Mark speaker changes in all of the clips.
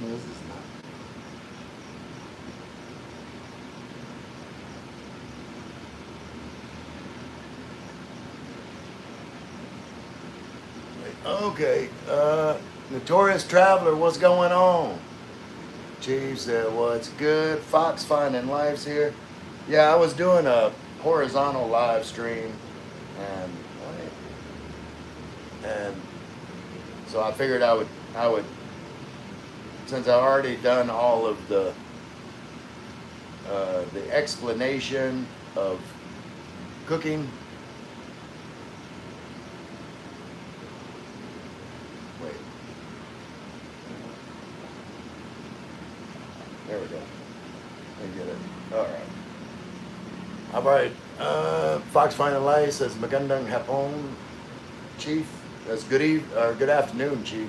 Speaker 1: This is not. Okay, Notorious Traveler, what's going on? Chief said, what's good? Fox Finding Lives here. Yeah, I was doing a horizontal live stream, and and so I figured I would since I already done all of the explanation of cooking. Wait, there we go. Let me get it. All right. All right. Fox Finding Life says Magandang Hapon, Chief. That's good afternoon, Chief.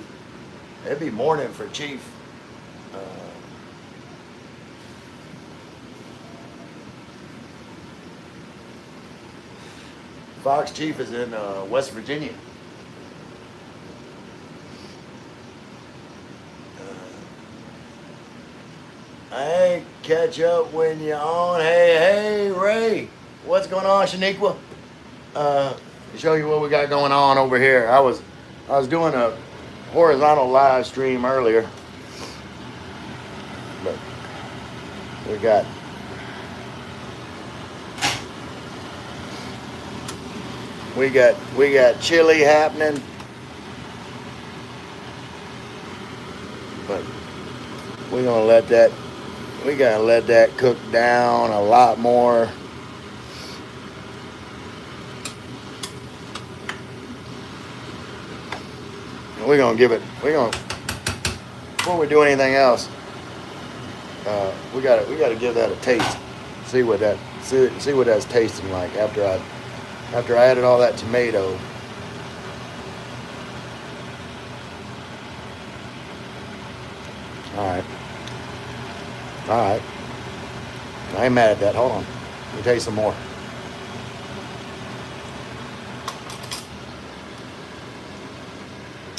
Speaker 1: It'd be morning for Chief. Uh, Fox Chief is in West Virginia. Hey, catch up when you're on. Hey, Ray. What's going on, Shaniqua? To show you what we got going on over here. I was doing a horizontal live stream earlier, but we got chili happening, but we gotta let that cook down a lot more. Before we do anything else, we gotta give that a taste. See what that's tasting like after I added all that tomato. All right. I ain't mad at that. Hold on. Let me taste some more.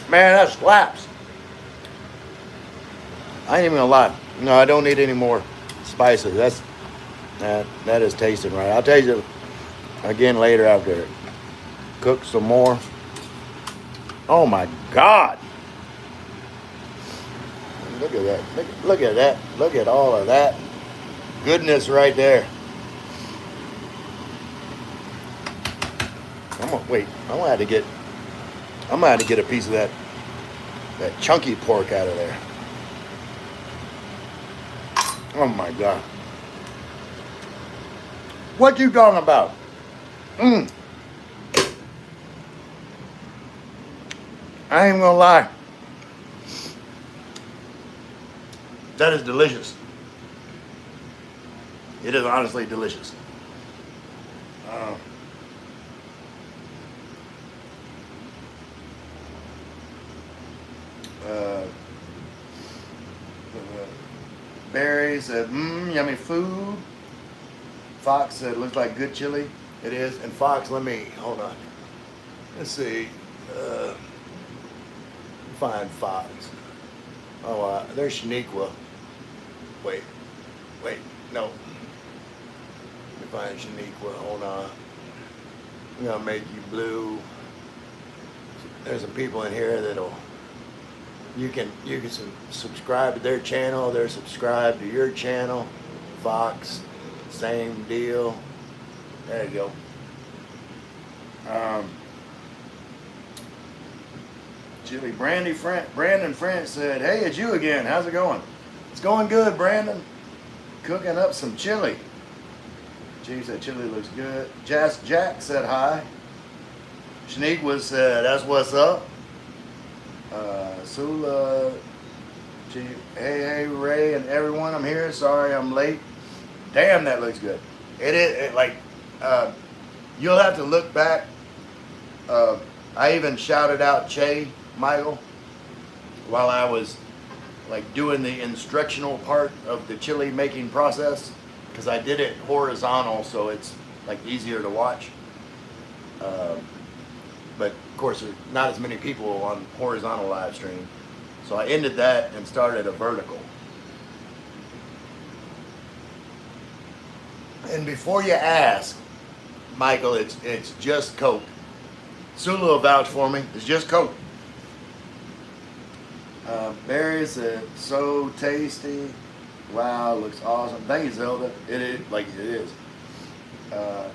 Speaker 1: Man, that slaps. I ain't even gonna lie. No, I don't need any more spices. That is tasting right. I'll taste it again later after it cooks some more. Oh my God. Look at that. Look at that. Look at all of that goodness right there. I'm gonna have to get a piece of that chunky pork out of there. Oh my God. What you talking about? I ain't gonna lie. That is delicious. It is honestly delicious. Barry said, yummy food. Fox said, looks like good chili. It is. And Fox, hold on. Let's see. Find Fox. Oh, there's Shaniqua. Wait, no. Let me find Shaniqua. Hold on. I'm gonna make you blue. There's some people in here you can subscribe to their channel. They're subscribed to your channel. Fox, same deal. There you go. Chili. Brandon France said, hey, it's you again. How's it going? It's going good, Brandon. Cooking up some chili. Chief said chili looks good. Jack said hi. Shaniqua said, that's what's up. Sula, Chief, hey, Ray and everyone, I'm here. Sorry I'm late. Damn, that looks good. You'll have to look back. I even shouted out Michael, while I was doing the instructional part of the chili making process, because I did it horizontal, so it's easier to watch. But of course, there's not as many people on horizontal live stream, So I ended that and started a vertical. And before you ask, Michael, it's just Coke. Sula will vouch for me. It's just Coke. Berries said, so tasty. Wow, looks awesome. Thank you, Zelda. It is, like it is.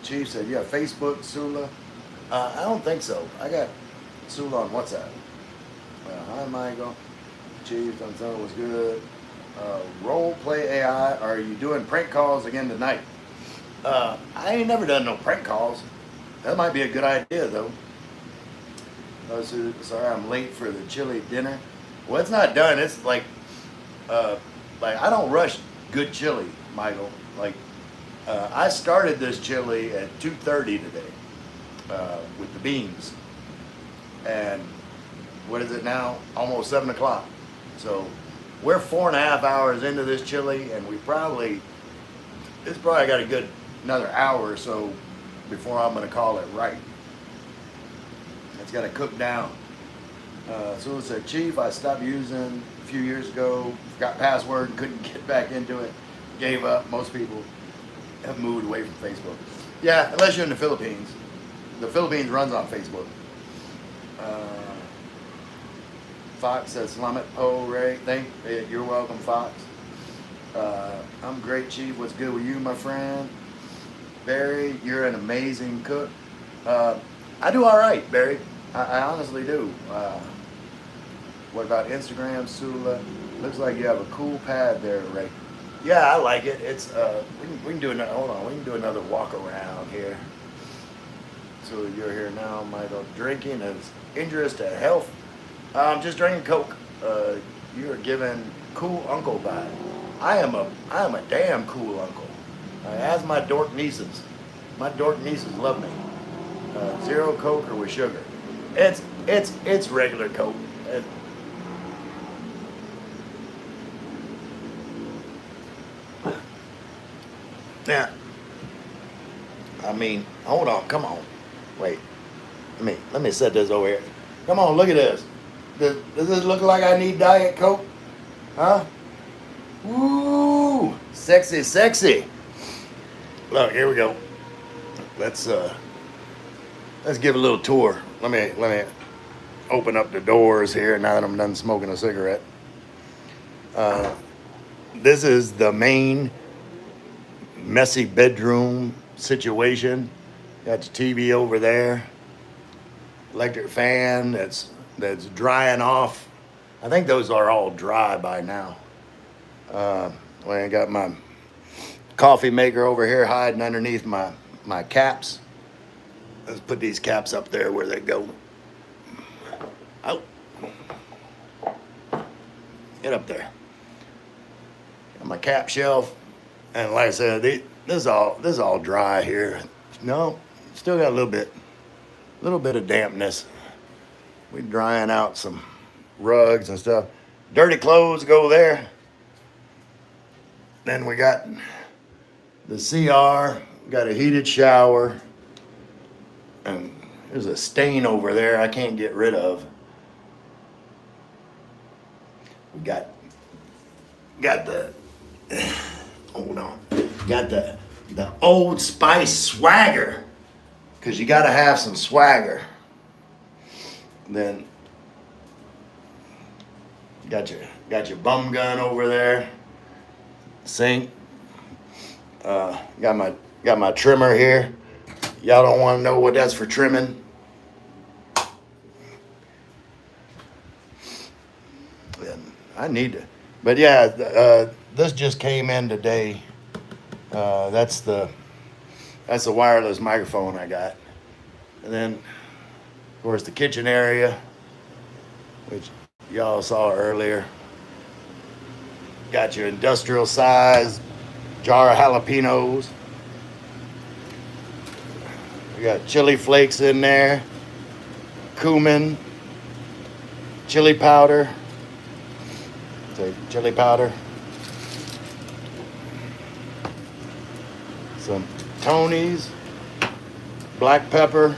Speaker 1: Chief said, yeah, Facebook, Sula. I don't think so. I got Sula on WhatsApp. Hi, Michael. Chief, I'm telling it was good. Role play AI, are you doing prank calls again tonight? I ain't never done no prank calls. That might be a good idea, though. Sorry, I'm late for the chili dinner. Well, it's not done. It's like I don't rush good chili, Michael. Like, I started this chili at 2:30 today with the beans, and what is it now? Almost 7 o'clock. So we're 4.5 hours into this chili, and it's probably got a good another hour or so before I'm going to call it right. It's got to cook down. So it said, Chief, I stopped using a few years ago, got password and couldn't get back into it, gave up. Most people have moved away from Facebook. Yeah, unless you're in the Philippines. The Philippines runs on Facebook. Fox says, Slum it. Oh, Ray, you're welcome, Fox. I'm great, Chief. What's good with you, my friend? Barry, you're an amazing cook. I do all right, Barry. I honestly do. What about Instagram, Sula? Looks like you have a cool pad there, Ray. Yeah, I like it. It's we can do another. Hold on, we can do another walk around here. So you're here now, Michael. Drinking is injurious to health. I'm just drinking Coke. You are giving cool uncle vibe. I am a damn cool uncle. As my dork nieces. My dork nieces love me. Zero Coke or with sugar. It's regular Coke. Yeah. I mean, hold on, come on. Wait. Let me set this over here. Come on, look at this. Does this look like I need Diet Coke? Huh? Woo! Sexy, sexy. Look, here we go. Let's give a little tour. Let me open up the doors here now that I'm done smoking a cigarette. This is the main messy bedroom situation. Got the TV over there. Electric fan that's drying off. I think those are all dry by now. I got my coffee maker over here hiding underneath my caps. Let's put these caps up there where they go. Out. Get up there. Got my cap shelf. And like I said, this is all dry here. No, still got a little bit of dampness. We're drying out some rugs and stuff. Dirty clothes go there. Then we got the CR, got a heated shower, and there's a stain over there I can't get rid of. We got the hold on. Got the Old Spice swagger, because you got to have some swagger. Then got your bum gun over there. Sink. Got my trimmer here. Y'all don't want to know what that's for trimming. And I need to, but yeah, this just came in today. That's the wireless microphone I got. And then, of course, the kitchen area, which y'all saw earlier. Got your industrial size jar of jalapenos. We got chili flakes in there, cumin, chili powder. Say chili powder. Some Tony's, black pepper,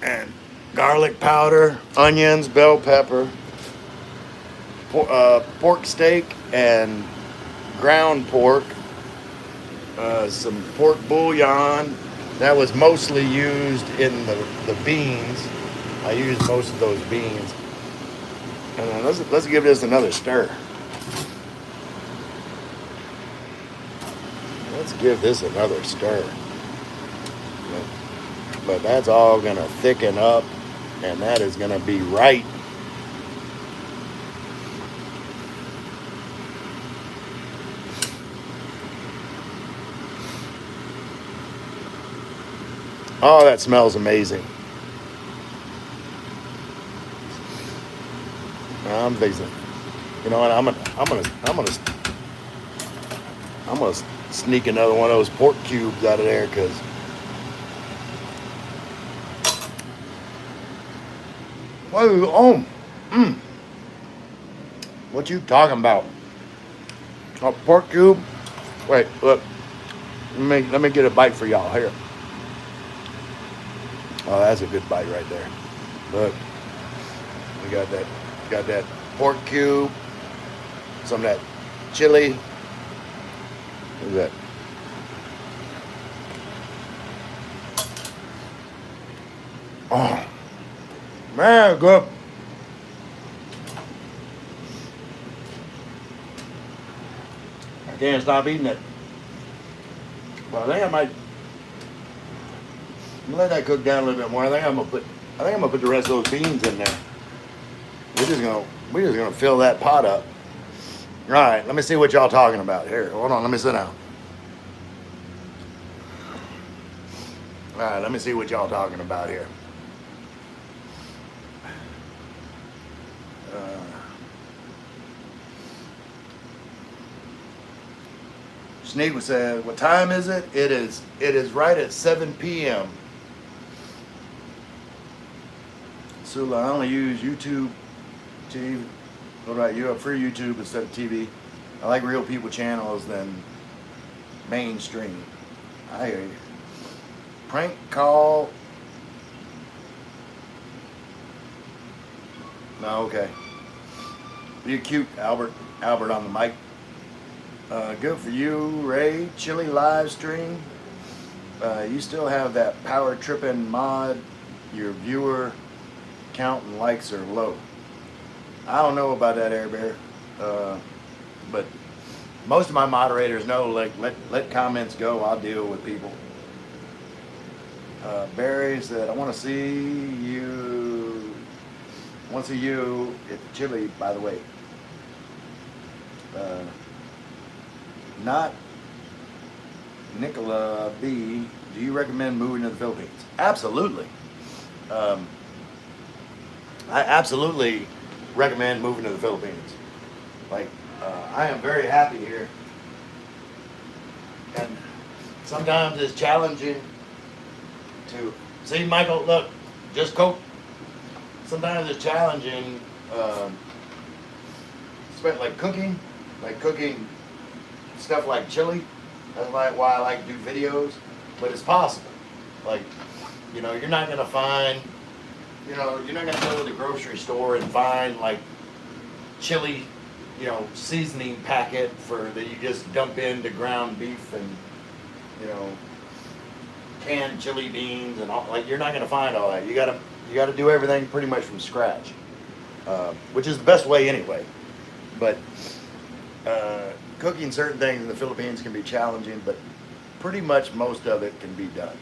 Speaker 1: and garlic powder, onions, bell pepper, pork steak and ground pork, some pork bouillon. That was mostly used in the beans. I used most of those beans. And then let's give this another stir. Let's give this another stir. But that's all gonna thicken up, and that is gonna be right. Oh, that smells amazing. I'm fixing. You know what? I'm gonna sneak another one of those pork cubes out of there, because what you talking about? A pork cube? Wait, look. Let me get a bite for y'all here. Oh, that's a good bite right there. Look, we got that pork cube, some of that chili. Look at that. Oh, man, good. I can't stop eating it. Well, I think I might let that cook down a little bit more. I think I'm gonna put the rest of those beans in there. We're just gonna fill that pot up. All right, let me see what y'all talking about here. Hold on, let me sit down. All right, let me see what y'all talking about here. Sneak said, "What time is it? It is right at 7 p.m." Sula, I only use YouTube TV. All right, you have free YouTube instead of TV. I like real people channels than mainstream. I hear you. Prank call. No, okay. You're cute, Albert. Albert on the mic. Good for you, Ray. Chili live stream. You still have that power tripping mod. Your viewer count and likes are low. I don't know about that, Air Bear. But most of my moderators know, like, let comments go. I'll deal with people. Barry said, I want to see you. I want to see you at Chile, by the way. Not Nicola B. Do you recommend moving to the Philippines? Absolutely. I absolutely recommend moving to the Philippines. Like, I am very happy here. And sometimes it's challenging to see, Michael, look, just cope. Sometimes it's challenging, like cooking stuff like chili. That's why I like to do videos. But it's possible. Like, you're not gonna find, you're not gonna go to the grocery store and find like chili, seasoning packet that you just dump into ground beef and, canned chili beans and all. Like, you're not gonna find all that. You gotta do everything pretty much from scratch, which is the best way anyway. But cooking certain things in the Philippines can be challenging, but pretty much most of it can be done.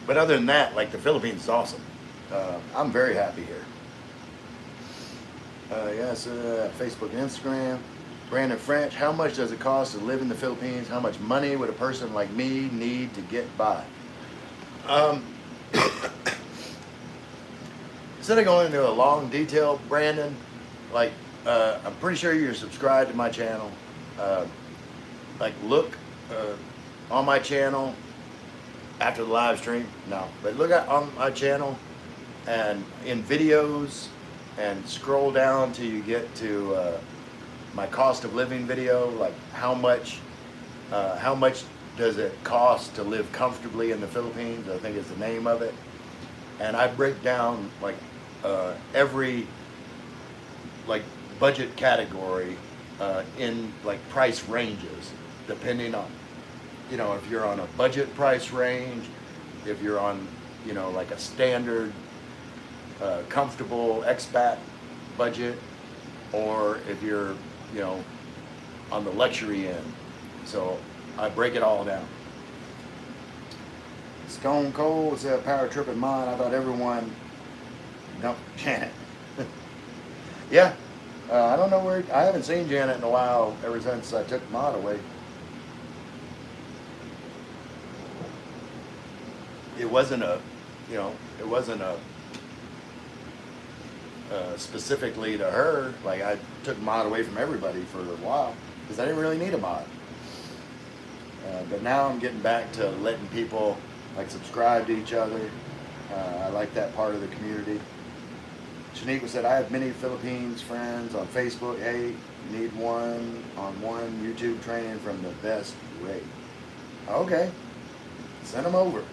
Speaker 1: But other than that, like, the Philippines is awesome. I'm very happy here. Yes, Facebook and Instagram. Brandon French, how much does it cost to live in the Philippines? How much money would a person like me need to get by? Instead of going into a long detail, Brandon, like, I'm pretty sure you're subscribed to my channel. Like, look on my channel after the live stream. No, but look on my channel and in videos and scroll down till you get to my cost of living video. Like, how much does it cost to live comfortably in the Philippines? I think is the name of it. and I break down like every like budget category in like price ranges, depending on, you know, if you're on a budget price range, if you're on, you know, like a standard comfortable expat budget, or if you're, you know, on the luxury end. So I break it all down. Stone Cold said power trip in mine. I thought everyone, no, Janet. Yeah, I don't know where, I haven't seen Janet in a while ever since I took Mod away. It wasn't a, you know, it wasn't a specifically to her. Like I took Mod away from everybody for a while because I didn't really need a Mod. But now I'm getting back to letting people like subscribe to each other. I like that part of the community. Shaniqua said, I have many Philippines friends on Facebook. Hey, need one-on-one YouTube training from the best Ray. Okay, send them over.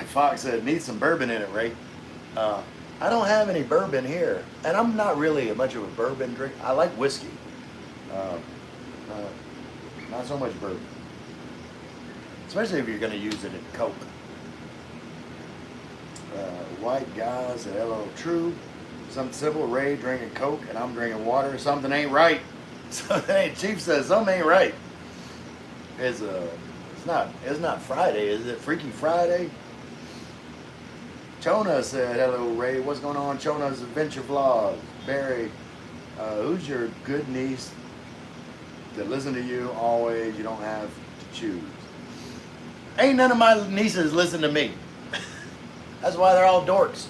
Speaker 1: Fox said, need some bourbon in it, Ray. I don't have any bourbon here, and I'm not really much of a bourbon drinker. I like whiskey, not so much bourbon, especially if you're going to use it in Coke. White guys at LO True. Something simple, Ray drinking Coke and I'm drinking water. Something ain't right. Something ain't, Chief says something ain't right. It's not Friday, is it? Freaky Friday? Chona said, hello Ray, what's going on? Chona's Adventure Vlog. Barry, who's your good niece that listen to you always, you don't have to choose? Ain't none of my nieces listen to me. That's why they're all dorks.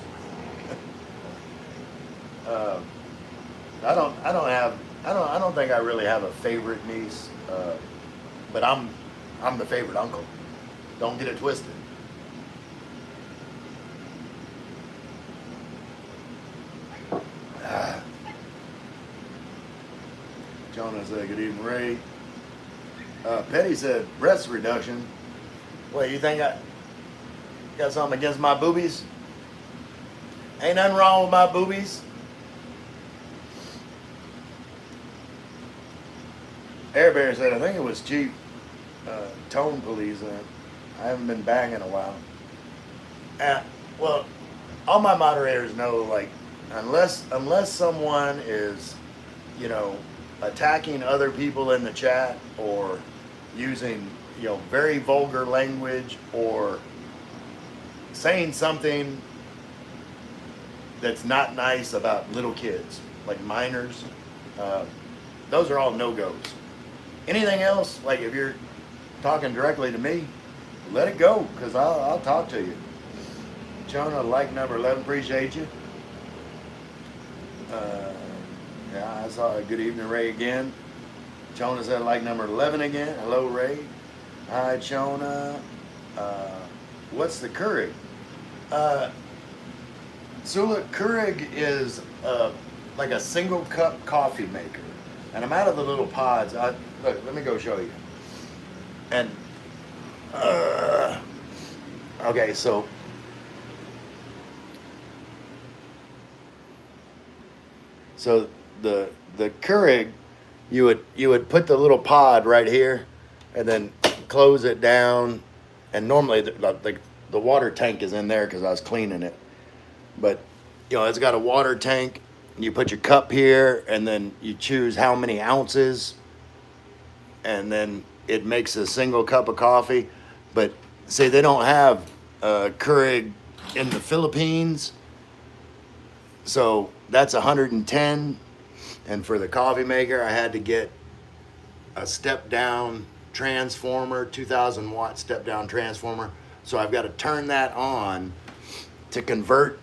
Speaker 1: I don't think I really have a favorite niece, but I'm the favorite uncle. Don't get it twisted. Jonah said, good evening, Ray. Petty said, breast reduction. What, you think I got something against my boobies? Ain't nothing wrong with my boobies. Air Bear said, I think it was cheap. Tone police. I haven't been back in a while. Well, all my moderators know, like, unless someone is, you know, attacking other people in the chat or using, you know, very vulgar language or saying something that's not nice about little kids, like minors, those are all no-goes. Anything else, like if you're talking directly to me, let it go, because I'll talk to you. Jonah, like number 11, appreciate you. Yeah, I saw a good evening, Ray, again. Jonah said, like number 11 again. Hello, Ray. Hi, Jonah. What's the Keurig? Sula, Keurig is like a single cup coffee maker. And I'm out of the little pods. Look, let me go show you. And, okay, so the Keurig, you would put the little pod right here and then close it down. And normally the water tank is in there because I was cleaning it. But, you know, it's got a water tank. You put your cup here and then you choose how many ounces. And then it makes a single cup of coffee. But say they don't have Keurig in the Philippines. So that's 110. And for the coffee maker, I had to get a step down transformer, 2,000 watt step down transformer. So I've got to turn that on to convert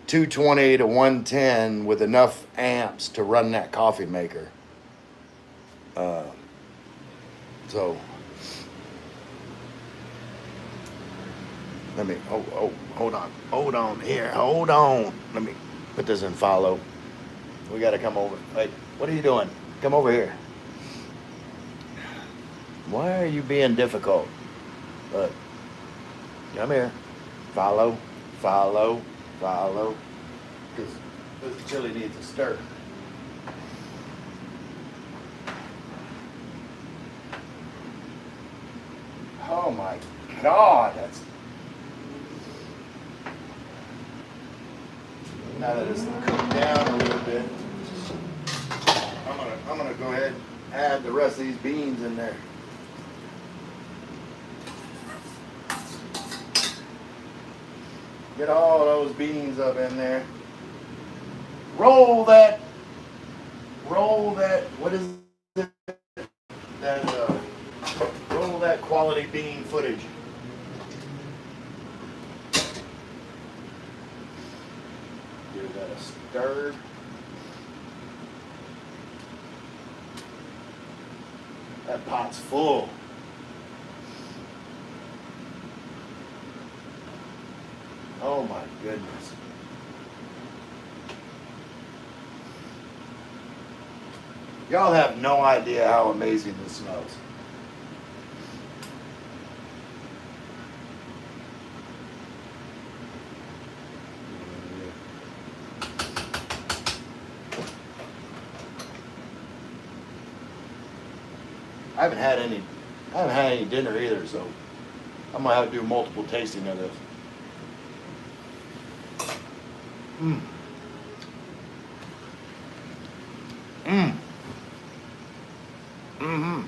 Speaker 1: 220 to 110 with enough amps to run that coffee maker. So let me, hold on here, hold on. Let me put this in follow. We got to come over. Hey, what are you doing? Come over here. Why are you being difficult? Look, come here. Follow. Follow, follow, because this chili needs a stir. Oh my God, that's. Now that it's cooked down a little bit, I'm gonna go ahead and add the rest of these beans in there. Get all those beans up in there. Roll that, what is it? Roll that quality bean footage. Give that a stir. That pot's full. Oh my goodness. Y'all have no idea how amazing this smells. I haven't had any dinner either, so I'm gonna have to do multiple tasting of this. Mmm. Mmm. Mm-hmm.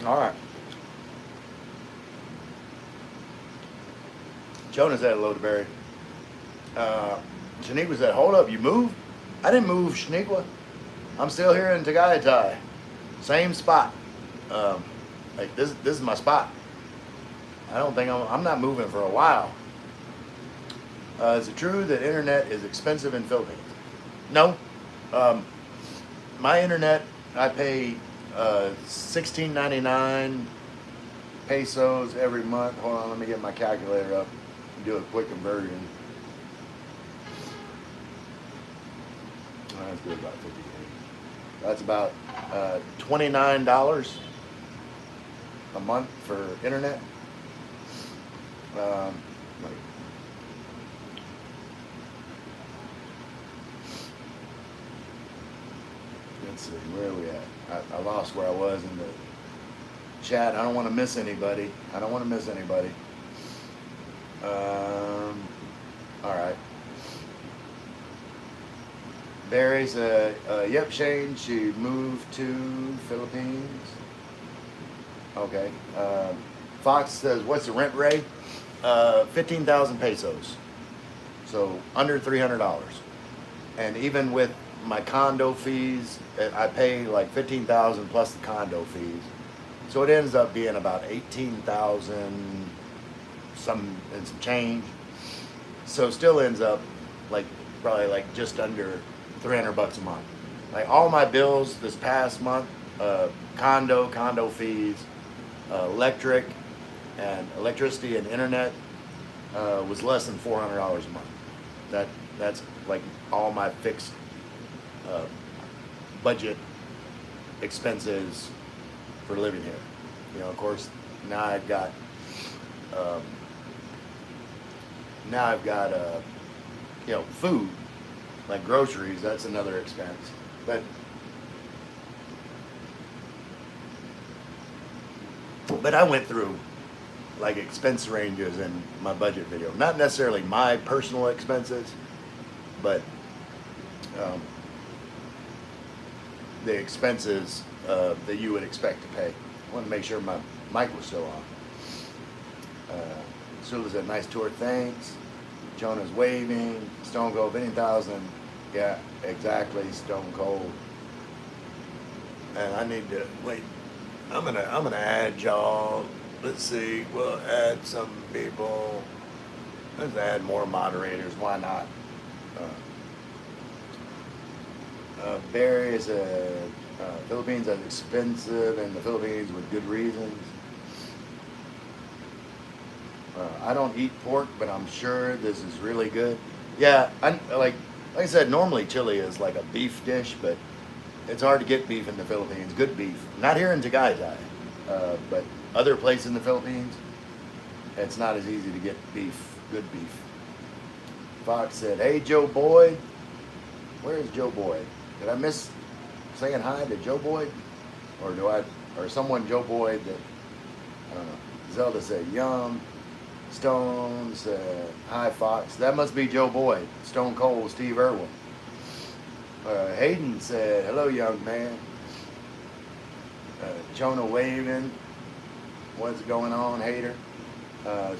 Speaker 1: All right. Jonah said hello to Barry. Shaniqua said, hold up, you moved? I didn't move, Shaniqua. I'm still here in Tagaytay. Same spot. Like this is my spot. I don't think I'm not moving for a while. Is it true that internet is expensive in Philippines? No. My internet, I pay 16.99 pesos every month. Hold on, let me get my calculator up and do a quick conversion. That's good, about 58. That's about $29 a month for internet. Let's see, where are we at? I lost where I was in the chat. I don't want to miss anybody. All right. Barry said, yep, Shane, she moved to Philippines. Okay. Fox says, what's the rent rate? 15,000 pesos. So under $300. And even with my condo fees, I pay like 15,000 plus the condo fees. So it ends up being about 18,000 some change. So it still ends up like probably like just under $300 a month. Like all my bills this past month, condo fees, electricity and internet was less than $400 a month. That's like all my fixed budget expenses for living here. You know, of course, now I've got you know, food, like groceries. That's another expense. But I went through like expense ranges in my budget video. Not necessarily my personal expenses, but the expenses that you would expect to pay. I want to make sure my mic was still on. Sula's a nice tour, thanks. Jonah's waving. Stone Cold 50,000. Yeah, exactly, Stone Cold. And I need to wait. I'm gonna add y'all. Let's see. We'll add some people. Let's add more moderators. Why not? Barry is Philippines is expensive in the Philippines with good reasons. I don't eat pork, but I'm sure this is really good. Yeah, like I said, normally chili is like a beef dish, but it's hard to get beef in the Philippines. Good beef, not here in Tagaytay, but other places in the Philippines, it's not as easy to get beef, good beef. Fox said, "Hey, Joe Boyd." Where is Joe Boyd? Did I miss saying hi to Joe Boyd? Or someone Joe Boyd that, I don't know. Zelda said, "Yum." Stone said, "Hi, Fox." That must be Joe Boyd. Stone Cold Steve Irwin. Hayden said, "Hello, young man." Jonah waving. What's going on, hater?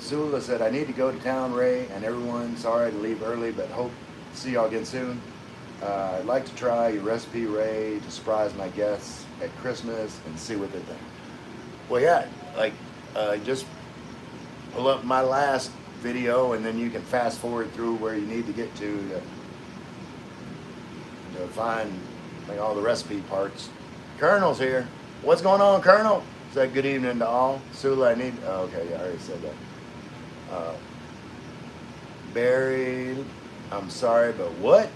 Speaker 1: Sula said, "I need to go to town, Ray, and everyone. Sorry to leave early, but hope to see y'all again soon. I'd like to try your recipe, Ray, to surprise my guests at Christmas and see what they think." Well, yeah, like just pull up my last video, and then you can fast forward through where you need to get to find like all the recipe parts. Colonel's here. What's going on, Colonel? Said good evening to all. Sula, I need. Oh, okay, yeah, I already said that. Barry, I'm sorry, but what?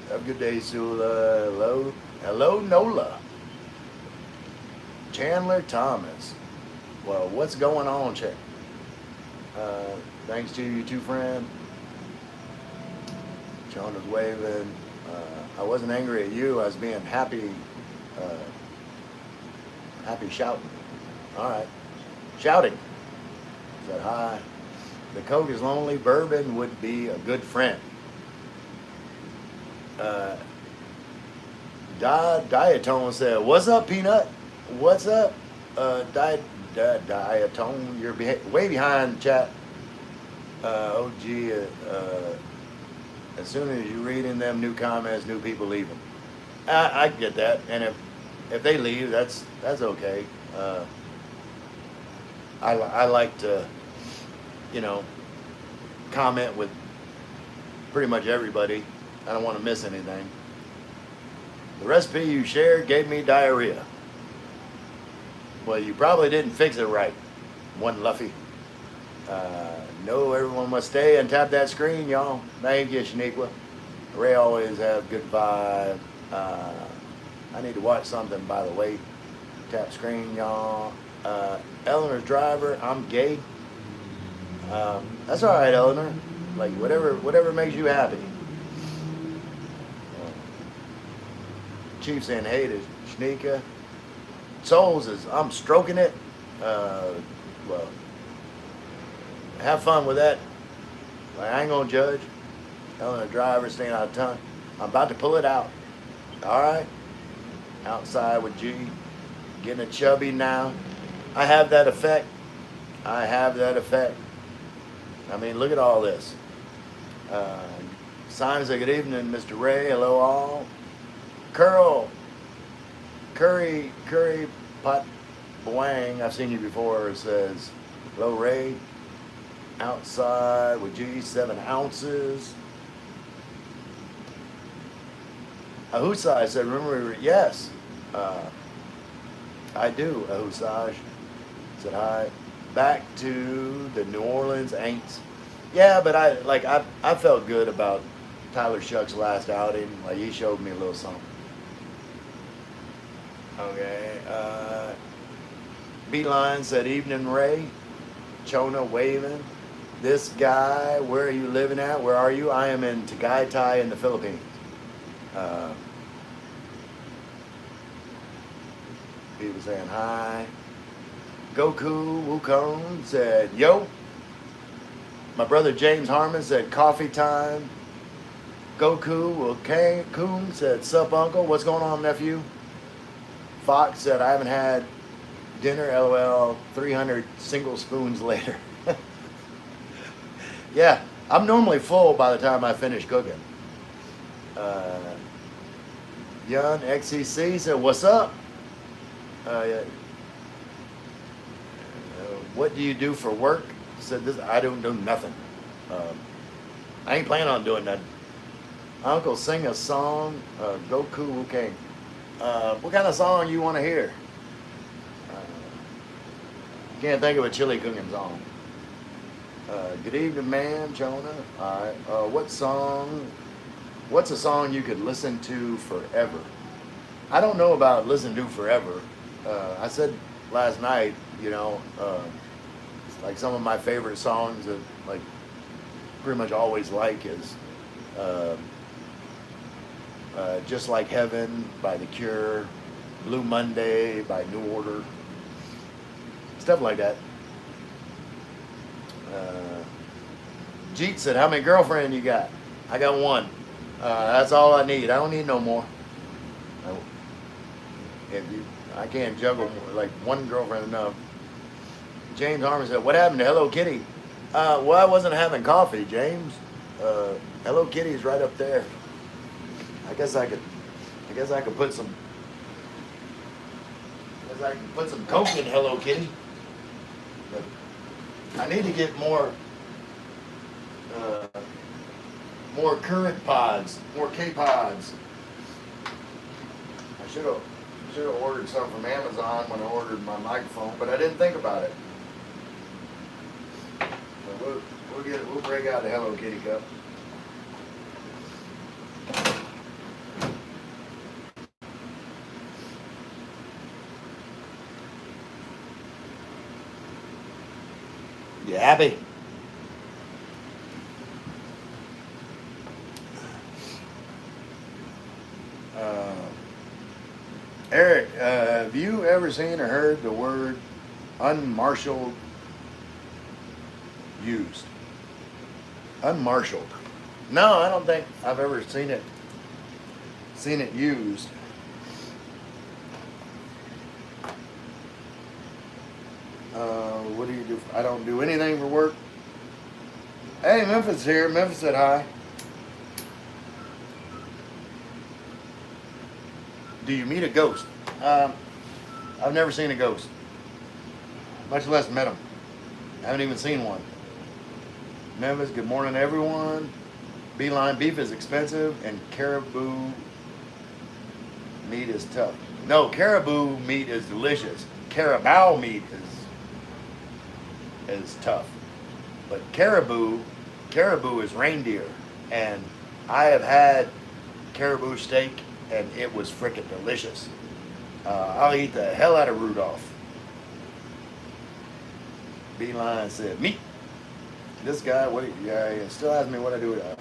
Speaker 1: Have a good day, Sula. Hello, Nola. Chandler Thomas. Well, what's going on, Chandler? Thanks to you two, friend. John was waving. I wasn't angry at you. I was being happy. Happy shouting. All right. Shouting. Said hi. The Coke is lonely. Bourbon would be a good friend. Diatone said, "What's up, Peanut? What's up?" Diatone, you're way behind, chat. OG, as soon as you read in them new comments, new people leaving. I get that, and if they leave, that's okay. I like to, comment with pretty much everybody. I don't want to miss anything. The recipe you shared gave me diarrhea. Well, you probably didn't fix it right, one Luffy. No, everyone must stay and tap that screen, y'all. Thank you, Shaniqua. Ray always have good vibe. I need to watch something, by the way. Tap screen, y'all. Eleanor's driver, I'm gay. That's all right, Eleanor. Like, whatever makes you happy. Chief saying, "Hey to Shnika." Souls is, I'm stroking it. Well, have fun with that. Like, I ain't gonna judge. Eleanor driver staying out of town. I'm about to pull it out. All right. Outside with G. Getting a chubby now. I have that effect. I mean, look at all this. Simon said, "Good evening, Mr. Ray. Hello, all." Curry Pot Boang, I've seen you before, says, "Hello, Ray. Outside with G, 7 ounces. Ahusai said, "Remember, yes, I do." Ahusaj said, "Hi. Back to the New Orleans Aints." Yeah, but I felt good about Tyler Shuck's last outing. Like, he showed me a little something. Okay. Beeline said, "Evening, Ray." Chona waving. This guy, where are you living at? Where are you? I am in Tagaytay in the Philippines. People saying hi. Goku Wukong said, "Yo." My brother James Harmon said, "Coffee time." Goku Wukong said, "Sup, uncle? What's going on, nephew?" Fox said, "I haven't had dinner, LOL, 300 single spoons later." Yeah, I'm normally full by the time I finish cooking. Yun XCC said, "What's up?" What do you do for work? Said this. I don't do nothing. I ain't planning on doing nothing. Uncle, sing a song. Goku Wukong. What kind of song you want to hear? Can't think of a chili cooking song. Good evening, man, Jonah. All right. What's a song you could listen to forever? I don't know about listen to forever. I said last night, like some of my favorite songs of like pretty much always like is uh, Just Like Heaven by The Cure, Blue Monday by New Order, stuff like that. Jeet said, how many girlfriends you got? I got one. That's all I need. I don't need no more. I can't juggle more, like one girlfriend enough. James Harmon said, what happened to Hello Kitty? Well, I wasn't having coffee, James. Hello Kitty's right up there. I guess I could put some Coke in Hello Kitty. But I need to get more current pods, more K pods. I should have ordered some from Amazon when I ordered my microphone, but I didn't think about it. So we'll break out the Hello Kitty cup. You happy? Eric, have you ever seen or heard the word unmarshaled used? Unmarshaled. No, I don't think I've ever seen it used. What do you do? I don't do anything for work. Hey, Memphis here. Memphis said hi. Do you meet a ghost? I've never seen a ghost, much less met them. I haven't even seen one. Memphis, good morning, everyone. Beeline beef is expensive, and caribou meat is tough. No, caribou meat is delicious. Carabao meat is tough. But caribou is reindeer, and I have had caribou steak, and it was freaking delicious. I'll eat the hell out of Rudolph. Beeline said, meat. This guy, he still asks me what I do with it.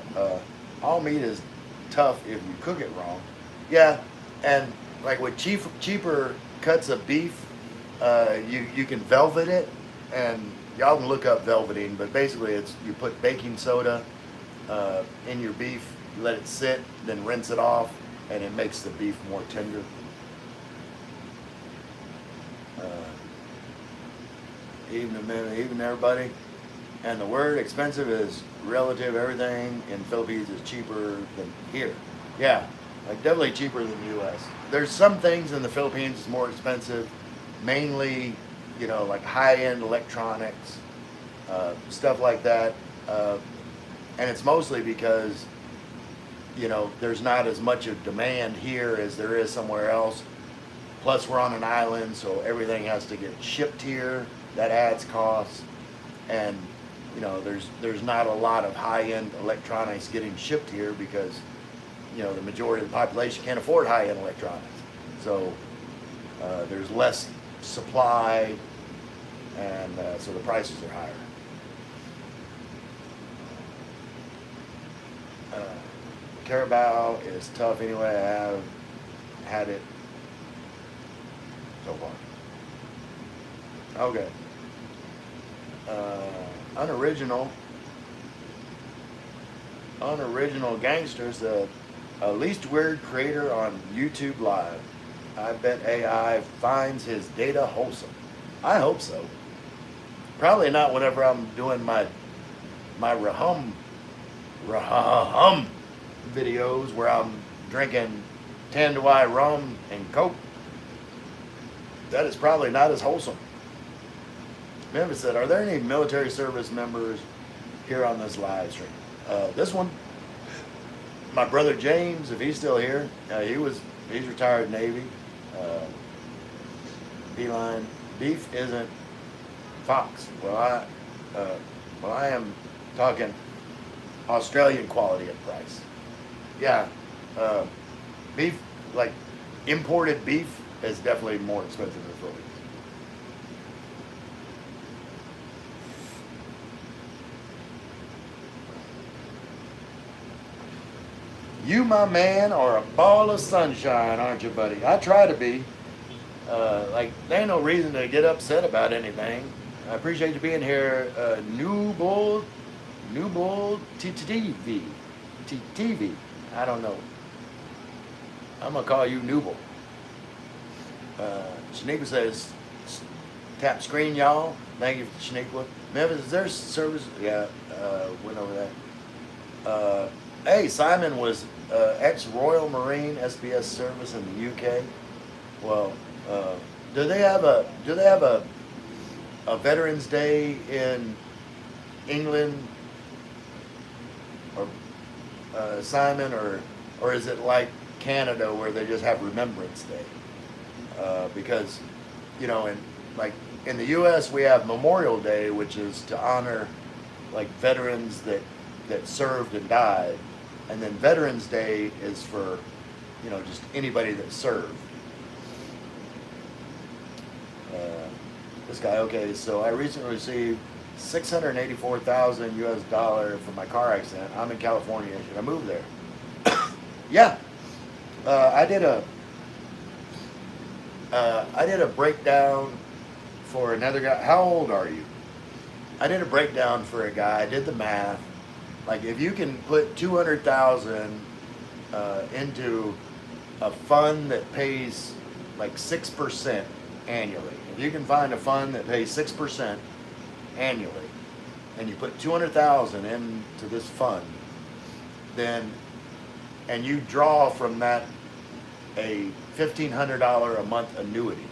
Speaker 1: All meat is tough if you cook it wrong. Yeah, and like with cheaper cuts of beef, you can velvet it, and y'all can look up velveting, but basically it's you put baking soda in your beef, you let it sit, then rinse it off, and it makes the beef more tender. Even everybody. And the word expensive is relative. Everything in the Philippines is cheaper than here. Yeah, like definitely cheaper than the U.S. There's some things in the Philippines that's more expensive, mainly, like high-end electronics, stuff like that. And it's mostly because, there's not as much of demand here as there is somewhere else. Plus, we're on an island, so everything has to get shipped here. That adds costs. And, there's not a lot of high-end electronics getting shipped here because, the majority of the population can't afford high-end electronics. So there's less supply, and so the prices are higher. Carabao is tough anyway. I have had it so far. Okay. Unoriginal Gangsters, the least weird creator on YouTube Live. I bet AI finds his data wholesome. I hope so. Probably not whenever I'm doing my rahum videos where I'm drinking Tanduay rum and Coke. That is probably not as wholesome. Memphis said, are there any military service members here on this live stream? This one, my brother James, if he's still here, he's retired Navy. Beeline, beef isn't fox. Well, I am talking Australian quality of price. Yeah, beef, like imported beef, is definitely more expensive than Phillies. You, my man, are a ball of sunshine, aren't you, buddy? I try to be. Like, there ain't no reason to get upset about anything. I appreciate you being here. New Bull TTV. TTV. I don't know. I'm going to call you Newble. Shaniqua says, tap screen, y'all. Thank you, Shaniqua. Memphis, is there service? Yeah, went over that. Hey, Simon was ex-Royal Marine SBS service in the UK. Well, do they have a Veterans Day in England, or Simon, or is it like Canada where they just have Remembrance Day? Because, you know, in the U.S. we have Memorial Day, which is to honor like veterans that served and died, and then Veterans Day is for, you know, just anybody that served. This guy, okay, so I recently received $684,000 US for my car accident. I'm in California. Should I move there? Yeah. I did a breakdown for another guy. How old are you? I did a breakdown for a guy. I did the math. Like, if you can put 200,000 into a fund that pays like 6% annually. If you can find a fund that pays 6% annually, and you put 200,000 into this fund, then, and you draw from that a $1,500 a month annuity,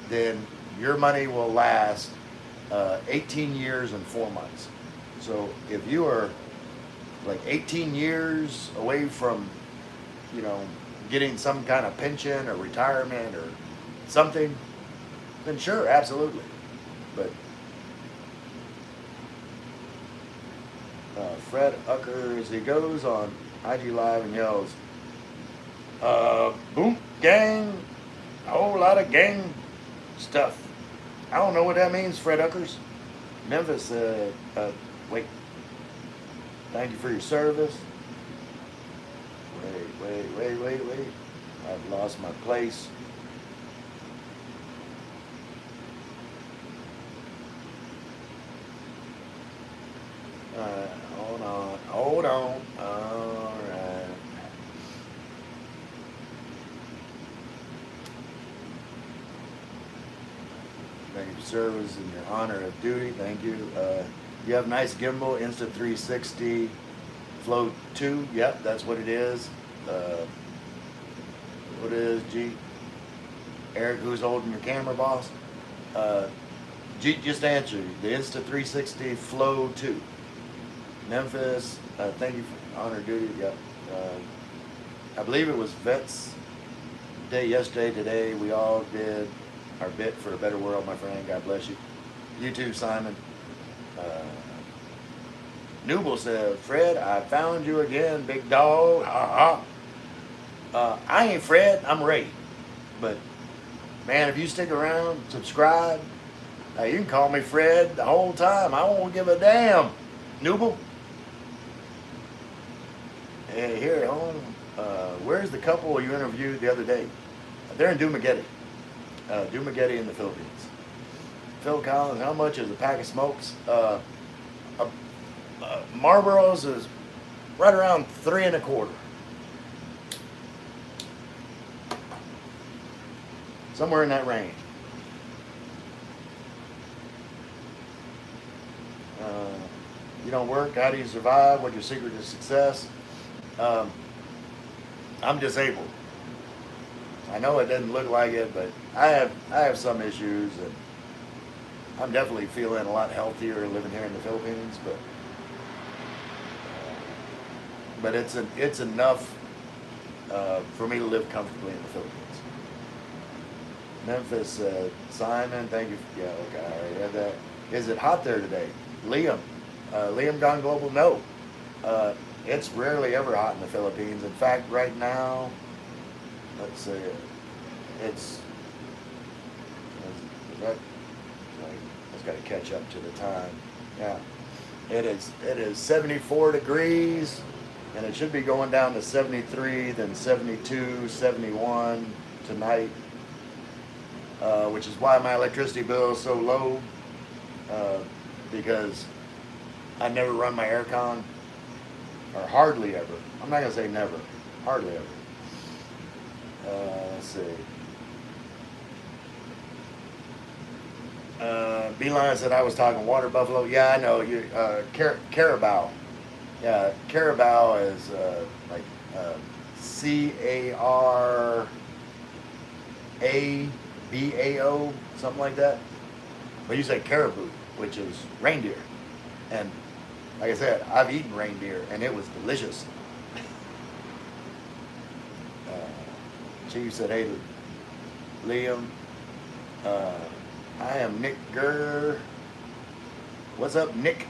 Speaker 1: then your money will last 18 years and 4 months. So if you are like 18 years away from, you know, getting some kind of pension or retirement or something, then sure, absolutely. But Fred Uckers, he goes on IG Live and yells, boom, gang, a whole lot of gang stuff. I don't know what that means, Fred Uckers. Memphis, wait. Thank you for your service. Wait. I've lost my place. Hold on. All right. Thank you for service in your honor of duty. Thank you. You have a nice gimbal, Insta360 Flow 2. Yep, that's what it is. What is G? Eric, who's holding your camera, boss? G, just answer you. The Insta360 Flow 2. Memphis, thank you for honor duty. Yep. I believe it was Vets Day yesterday. Today we all did our bit for a better world, my friend. God bless you. You too, Simon. Newble said, Fred, I found you again, big dog. I ain't Fred, I'm Ray. But man, if you stick around, subscribe, you can call me Fred the whole time. I won't give a damn. Newble. Hey, here at home, where's the couple you interviewed the other day? They're in Dumaguete. Dumaguete in the Philippines. Phil Collins, how much is a pack of smokes? Marlboro's is right around 3 1/4. Somewhere in that range. You don't work, how do you survive? What's your secret to success? I'm disabled. I know it doesn't look like it, but I have some issues, and I'm definitely feeling a lot healthier living here in the Philippines. But it's enough for me to live comfortably in the Philippines. Memphis, Simon, thank you. Yeah, okay, I already had that. Is it hot there today? Liam Gone Global, no. It's rarely ever hot in the Philippines. In fact, right now, let's see, it's got to catch up to the time. Yeah, it is 74 degrees. And it should be going down to 73, then 72, 71 tonight, which is why my electricity bill is so low, because I never run my aircon, or hardly ever. I'm not going to say never, hardly ever. Let's see. Beeline said I was talking water buffalo. Yeah, I know. You carabao. Yeah, carabao is like Carabao, something like that. But you say caribou, which is reindeer. And like I said, I've eaten reindeer, and it was delicious. Chief said, hey, Liam. I am Nick Gurr. What's up, Nick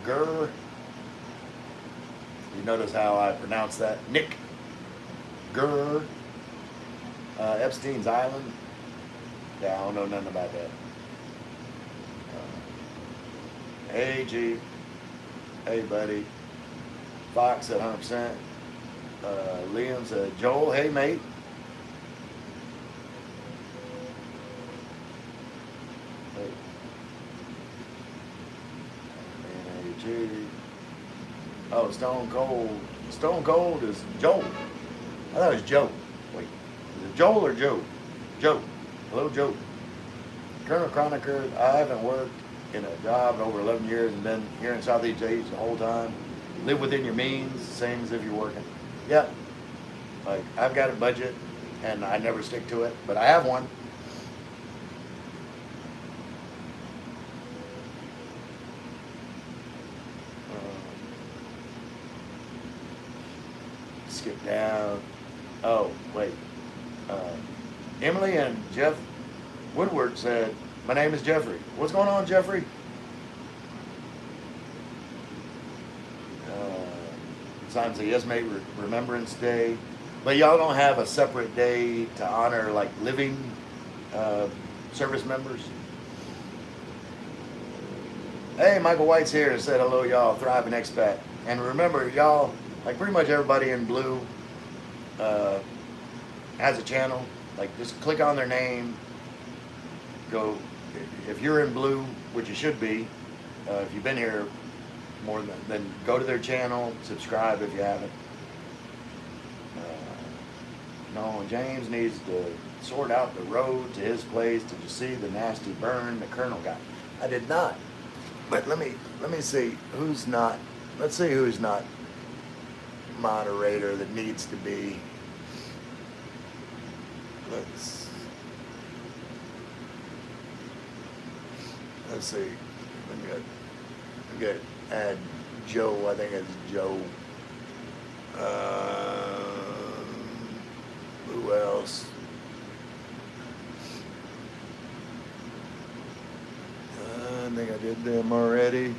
Speaker 1: Gurr? You notice how I pronounce that? Nick Gurr. Epstein's Island. Yeah, I don't know nothing about that. Hey, G. Hey, buddy. Fox at 100%. Liam said, Joel, hey, mate. Oh, Stone Cold. Stone Cold is Joel. I thought it was Joe. Wait, is it Joel or Joe? Joe. Hello, Joe. Colonel Chroniker, I haven't worked in a job in over 11 years and been here in Southeast Asia the whole time. Live within your means, same as if you're working. Yep. Like, I've got a budget and I never stick to it, but I have one. Skip down. Oh, wait. Emily and Jeff Woodward said, my name is Jeffrey. What's going on, Jeffrey? Signs of Yes Mate Remembrance Day. But y'all don't have a separate day to honor like living service members? Hey, Michael White's here and said hello, y'all. Thriving Expat. And remember, y'all, like pretty much everybody in blue has a channel. Like just click on their name. Go, if you're in blue, which you should be, if you've been here more than go to their channel, subscribe if you haven't. No, James needs to sort out the road to his place. Did you see the nasty burn the Colonel got? I did not. But let me see who's not. Let's see who's not moderator that needs to be. Let's see. We got add Joe. I think it's Joe. Who else? I think I did them already.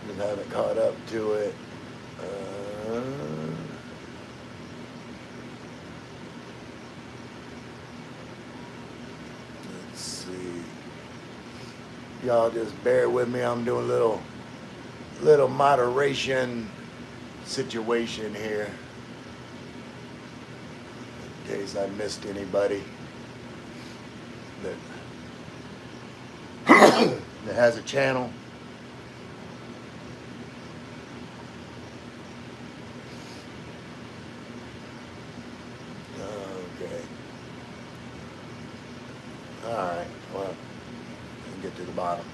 Speaker 1: Just haven't caught up to it. Let's see. Y'all just bear with me. I'm doing a little moderation situation here. In case I missed anybody that that has a channel. Okay. All right. Well, let me get to the bottom.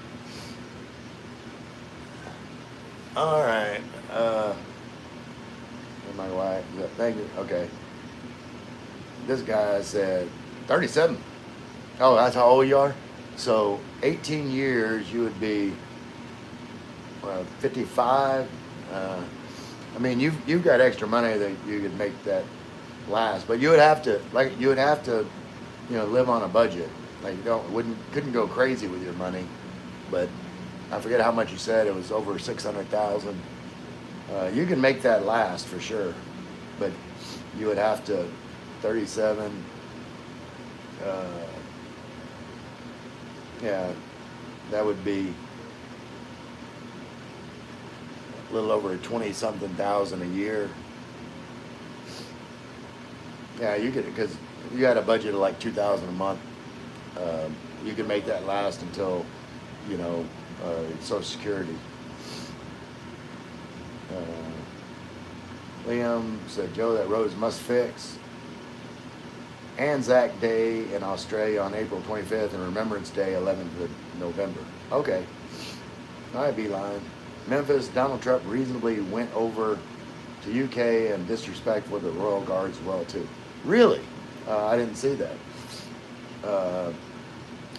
Speaker 1: All right. My wife. Thank you. Okay. This guy said 37. Oh, that's how old you are? So 18 years, you would be 55. I mean, you've got extra money that you could make that last, but you would have to live on a budget. Like you couldn't go crazy with your money. But I forget how much you said. It was over 600,000. You can make that last for sure, but you would have to 37. Yeah, that would be a little over 20-something thousand a year. Yeah, you could, because you had a budget of like 2,000 a month. You can make that last until, you know, Social Security. Liam said, Joe, that road is must fix. Anzac Day in Australia on April 25th and Remembrance Day 11th of November. Okay. All right, Beeline. Memphis, Donald Trump reasonably went over to UK and disrespectful of the Royal Guards as well, too. Really? I didn't see that.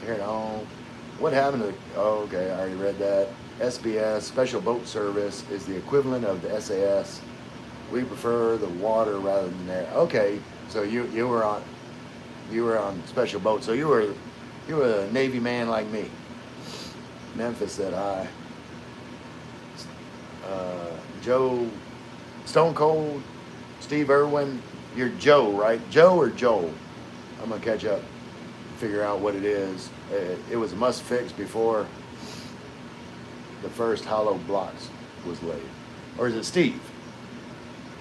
Speaker 1: Here, no. What happened to the, oh, okay, I already read that. SBS, Special Boat Service, is the equivalent of the SAS. We prefer the water rather than air. Okay, so you were on special boat. So you were a Navy man like me. Memphis said hi. Joe, Stone Cold, Steve Irwin. You're Joe, right? Joe or Joel? I'm gonna catch up, figure out what it is. It was a must fix before the first hollow blocks was laid, or is it Steve?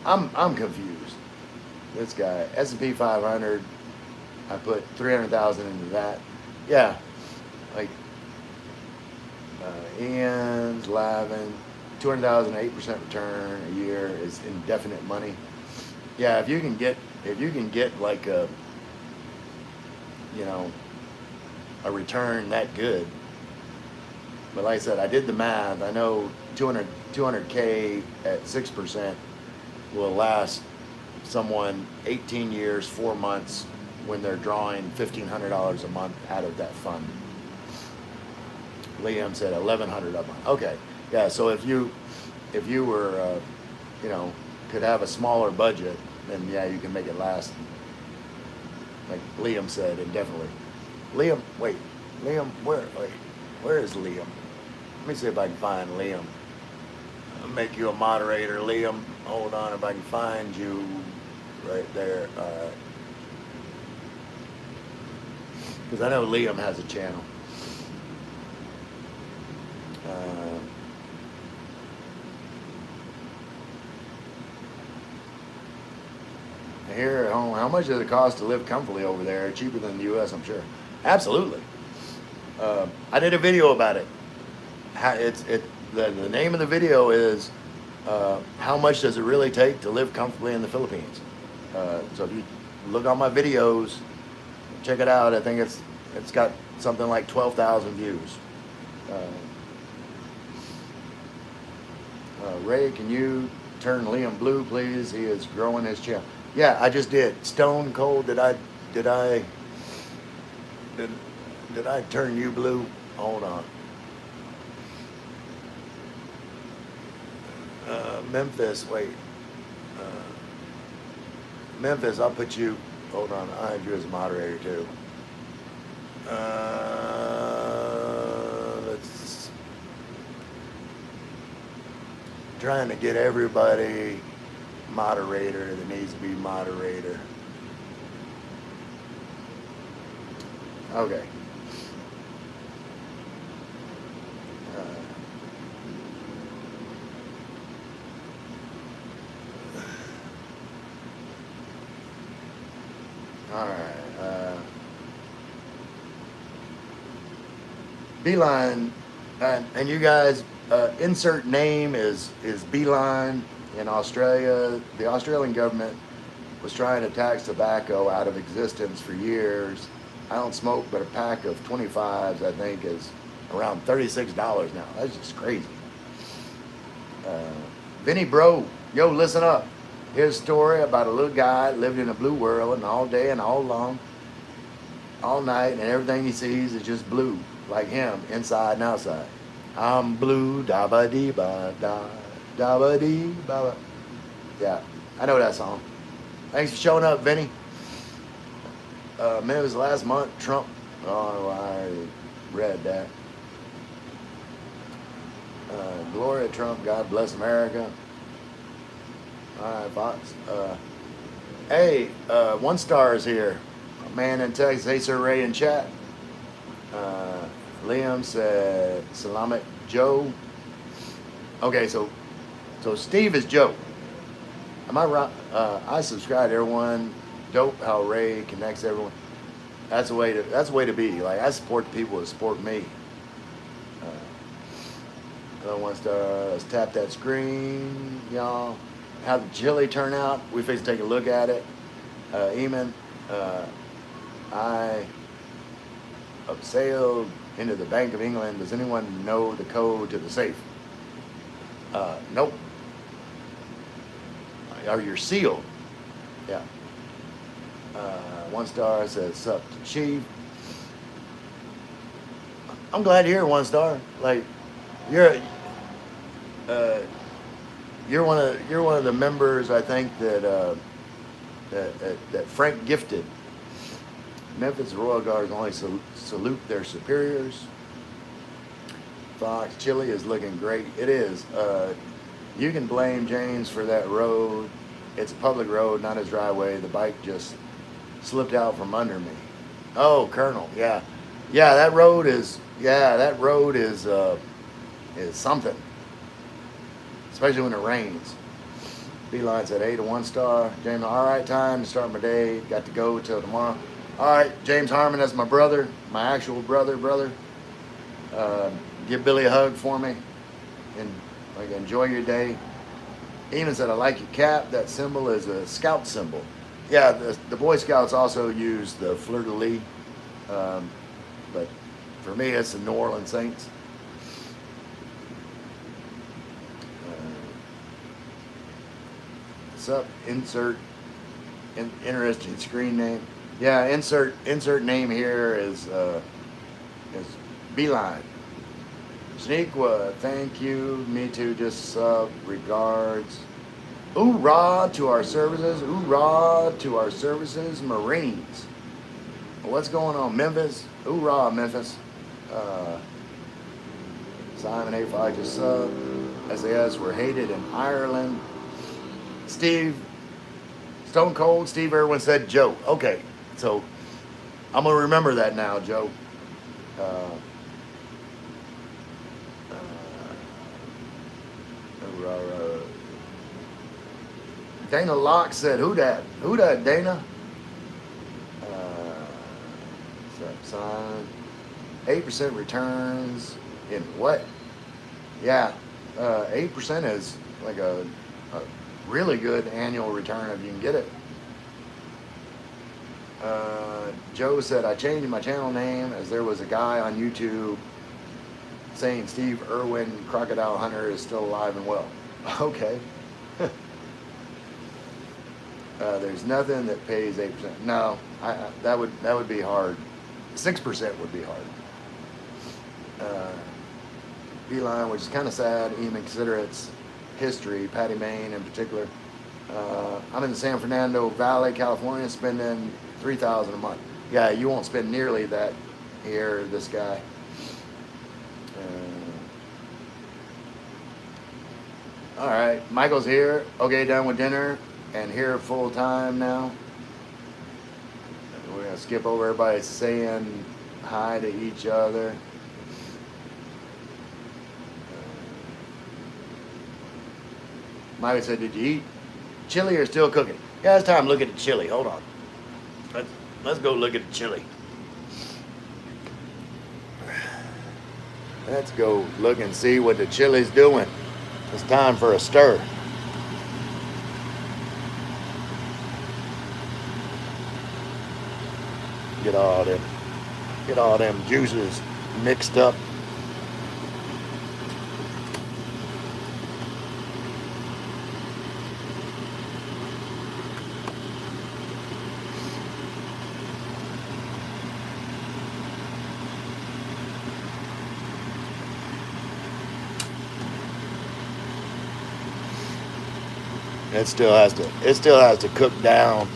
Speaker 1: I'm confused. This guy, S&P 500. I put 300,000 into that. Yeah, like Ian's laughing. 200,000, 8% return a year is indefinite money. Yeah, if you can get like a, you know, a return that good. But like I said, I did the math. I know 200K at 6% will last someone 18 years, 4 months when they're drawing $1,500 a month out of that fund. Liam said 1,100 a month. Okay, yeah. So if you were, you know, could have a smaller budget, then yeah, you can make it last. Like Liam said, indefinitely. Liam, wait, Liam, where is Liam? Let me see if I can find Liam. I'll make you a moderator, Liam. Hold on, if I can find you right there. Because I know Liam has a channel. Here at home, how much does it cost to live comfortably over there? Cheaper than the U.S., I'm sure. Absolutely. I did a video about it. The name of the video is how much does it really take to live comfortably in the Philippines? So if you look on my videos, check it out. I think it's got something like 12,000 views. Ray, can you turn Liam blue, please? He is growing his channel. Yeah, I just did. Stone Cold. Did I turn you blue? Hold on. Memphis, wait. Memphis, I'll put you. Hold on, I have you as a moderator too. Let's trying to get everybody moderator that needs to be moderator. Okay. All right. Beeline, and you guys, insert name is Beeline in Australia. The Australian government was trying to tax tobacco out of existence for years. I don't smoke, but a pack of 25s, I think, is around $36 now. That's just crazy. Vinny Bro, yo, listen up. Here's a story about a little guy lived in a blue world, and all day and all long, all night, and everything he sees is just blue, like him, inside and outside. I'm blue, da ba dee ba da, da ba dee ba ba. Yeah, I know that song. Thanks for showing up, Vinny. Man, it was last month, Trump. Oh, I read that. Gloria Trump, God bless America. All right, Fox. Hey, 1 star is here. A man in Texas. Hey, Sir Ray in chat. Liam said, Salamat Joe. Okay, so So Steve is Joe. Am I right? I subscribe to everyone. Dope how Ray connects everyone. That's the way to. That's the way to be. Like, I support the people that support me. Another 1 star. Let's tap that screen, y'all. How the chili turn out? We fix to take a look at it. Eamon, I sailed into the Bank of England. Does anyone know the code to the safe? Nope. Are you sealed? Yeah. 1 star says, sup to Chief. I'm glad you're 1 star. Like, you're one of the members, I think, that Frank gifted. Memphis Royal Guards only salute their superiors. Fox Chili is looking great. It is. You can blame James for that road. It's a public road, not his driveway. The bike just slipped out from under me. Oh, Colonel, yeah. Yeah, that road is something. Especially when it rains. Beeline said 8 to 1 star. James, all right, time to start my day. Got to go till tomorrow. All right, James Harmon, that's my brother, my actual brother. Give Billy a hug for me, and like, enjoy your day. Eamon said, I like your cap. That symbol is a scout symbol. Yeah, the Boy Scouts also use the fleur-de-lis, but for me, it's the New Orleans Saints. Sup? Insert interesting screen name. Yeah, insert name here is Beeline. Sneakwa, thank you. Me too. Just sub. Regards. Hoorah to our services. Hoorah to our services, Marines. What's going on, Memphis? Hoorah, Memphis. Simon A5 just sub. SAS were hated in Ireland. Steve, Stone Cold Steve Irwin said Joe. Okay, so I'm gonna remember that now, Joe. Dana Locke said, "Who dat? Who dat, Dana?" Sign. 8% returns in what? Yeah, 8% is like a really good annual return if you can get it. Joe said, I changed my channel name as there was a guy on YouTube saying Steve Irwin, Crocodile Hunter, is still alive and well. Okay. There's nothing that pays 8%. No, that would be hard. 6% would be hard. Beeline, which is kind of sad, even consider its history, Patty Main in particular. I'm in the San Fernando Valley, California, spending $3,000 a month. Yeah, you won't spend nearly that here, this guy. All right, Michael's here. Okay, done with dinner and here full time now. We're gonna skip over everybody saying hi to each other. Michael said, did you eat chili or still cooking? Yeah, it's time to look at the chili. Hold on. Let's go look at the chili. Let's go look and see what the chili's doing. It's time for a stir. Get all them juices mixed up. It still has to cook down.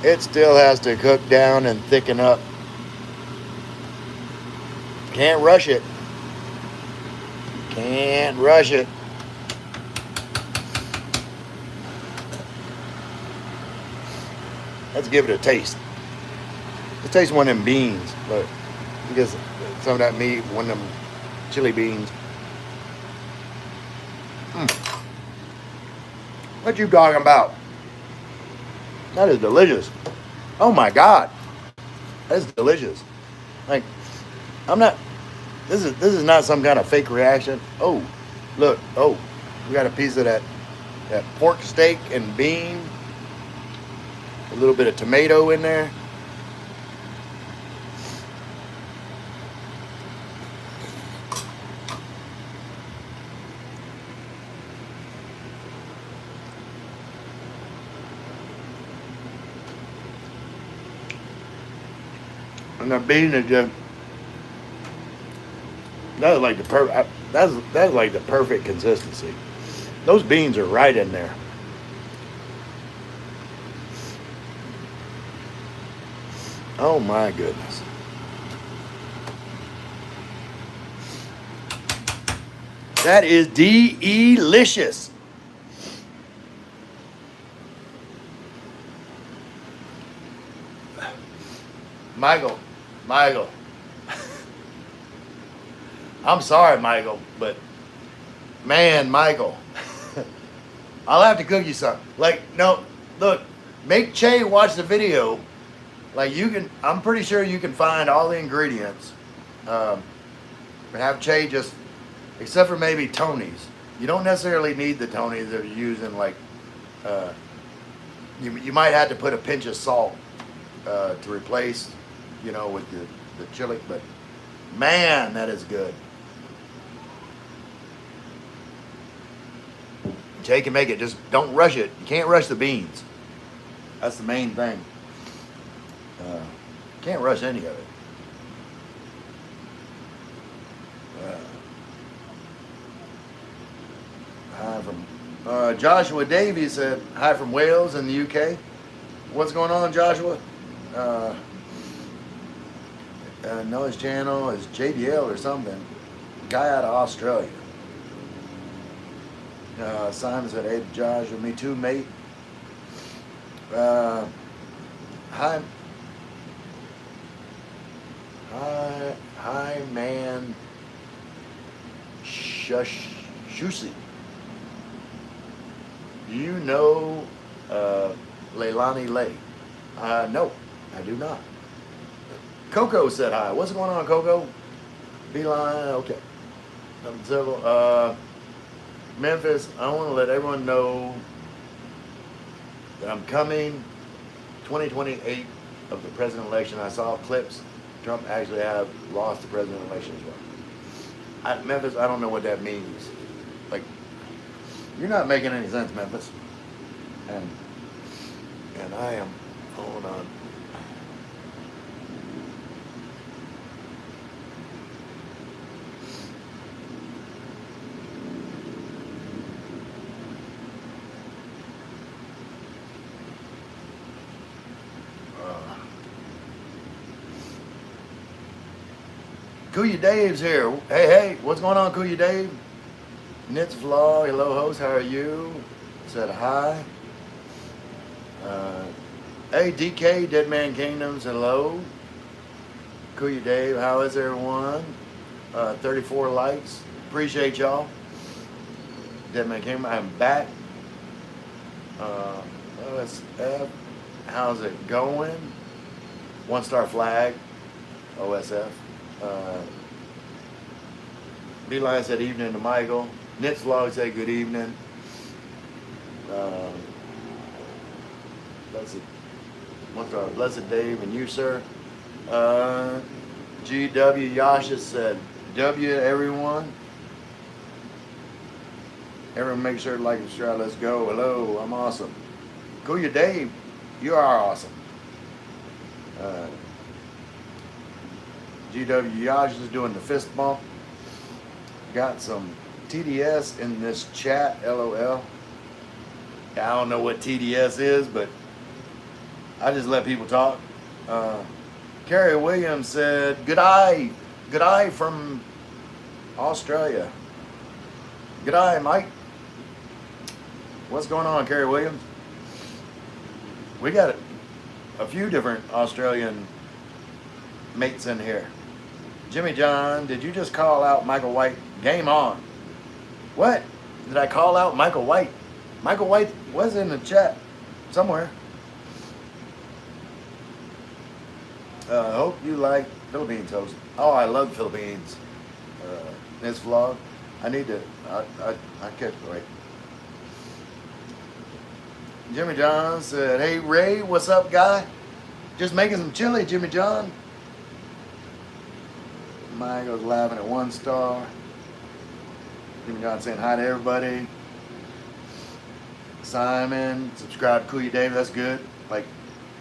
Speaker 1: It still has to cook down and thicken up. Can't rush it. Can't rush it. Let's give it a taste. Let's taste one of them beans. Look, get some of that meat, one of them chili beans. What you talking about? That is delicious. Oh my God, that's delicious. Like, I'm not. This is not some kind of fake reaction. Oh, look. Oh, we got a piece of that pork steak and bean. A little bit of tomato in there. And the bean is just that is like the that's like the perfect consistency. Those beans are right in there. Oh my goodness. That is delicious. Michael, Michael. I'm sorry, Michael, but man, Michael, I'll have to cook you something. Like, no, look, make Che watch the video. Like, you can, I'm pretty sure you can find all the ingredients. And have Che just, except for maybe Tony's. You don't necessarily need the Tony's that you're using. Like, uh, you might have to put a pinch of salt to replace, with the chili. But man, that is good. Jay can make it. Just don't rush it. You can't rush the beans. That's the main thing. Can't rush any of it. Hi from Joshua Davies said hi from Wales in the UK. What's going on, Joshua? Know his channel is JDL or something. Guy out of Australia. Simon said, "Hey, Joshua, me too, mate." Hi, man. Shusi. Do you know Leilani Lay? No, I do not. Coco said hi. What's going on, Coco? Beeline, okay. Memphis, I want to let everyone know that I'm coming 2028 of the president election. I saw clips. Trump actually have lost the president election as well. Memphis, I don't know what that means. Like, you're not making any sense, Memphis. And I am, hold on. Kuya Dave's here. Hey, what's going on, Kuya Dave? Nits Vlog, hello host, how are you? Said hi. Hey, DK, Dead Man Kingdoms, hello. Kuya Dave, how is everyone? 34 likes, appreciate y'all. Dead Man Kingdom, I'm back. OSF, how's it going? 1-star flag, OSF. Beeline said evening to Michael. Nits Vlog said good evening. Blessed Dave and you, sir. GW Yasha said W everyone. Everyone make sure to like and subscribe. Let's go. Hello, I'm awesome. Kuya Dave, you are awesome. GW Yash is doing the fist bump. Got some TDS in this chat, LOL. I don't know what TDS is, but I just let people talk. Carrie Williams said, good eye from Australia. Good eye, Mike. What's going on, Carrie Williams? We got a few different Australian mates in here. Jimmy John, did you just call out Michael White? Game on. What? Did I call out Michael White? Michael White was in the chat somewhere. Hope you like Philippines host. Oh, I love Philippines. This vlog. I need to. I catch wait. Jimmy John said, "Hey Ray, what's up, guy? Just making some chili, Jimmy John." Michael's laughing at 1 star. Jimmy John saying hi to everybody. Simon, subscribe to Kuya David. That's good. Like,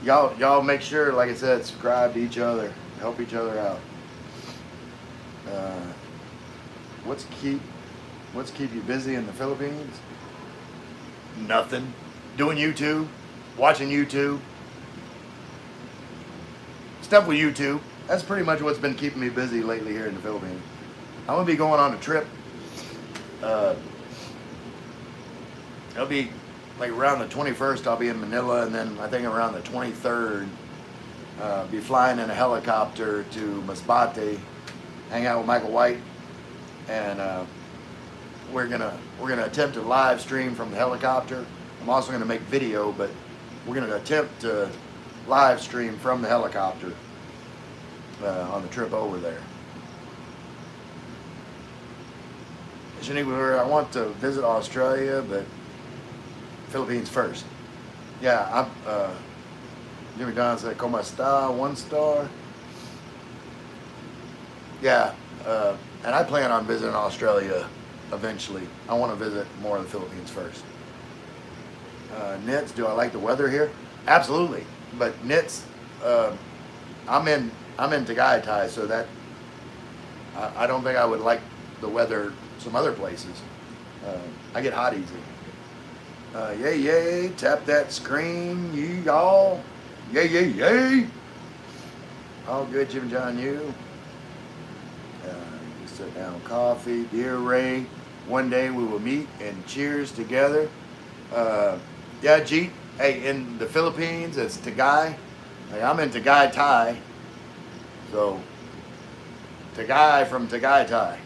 Speaker 1: y'all make sure, like I said, subscribe to each other, help each other out. What's keep you busy in the Philippines? Nothing. Doing YouTube, watching YouTube, stuff with YouTube. That's pretty much what's been keeping me busy lately here in the Philippines. I'm gonna be going on a trip. It'll be like around the 21st. I'll be in Manila, and then I think around the 23rd, be flying in a helicopter to Masbate, hang out with Michael White, and we're gonna attempt to live stream from the helicopter. I'm also gonna make video, but we're gonna attempt to live stream from the helicopter on the trip over there. I want to visit Australia, but Philippines first. Yeah, Jimmy Don said, "Como esta?" 1 star. Yeah, and I plan on visiting Australia eventually. I want to visit more of the Philippines first. Nits, do I like the weather here? Absolutely, but Nits, I'm in Tagaytay, so that I don't think I would like the weather some other places. I get hot easy. Yay, yay, tap that screen, y'all. Yay, yay, yay. All good, Jim John, you. You sit down, coffee. Dear Ray, one day we will meet and cheers together. Yeah, Jeet. Hey, in the Philippines, it's Tagay. Hey, I'm in Tagaytay. So, Tagay from Tagaytay.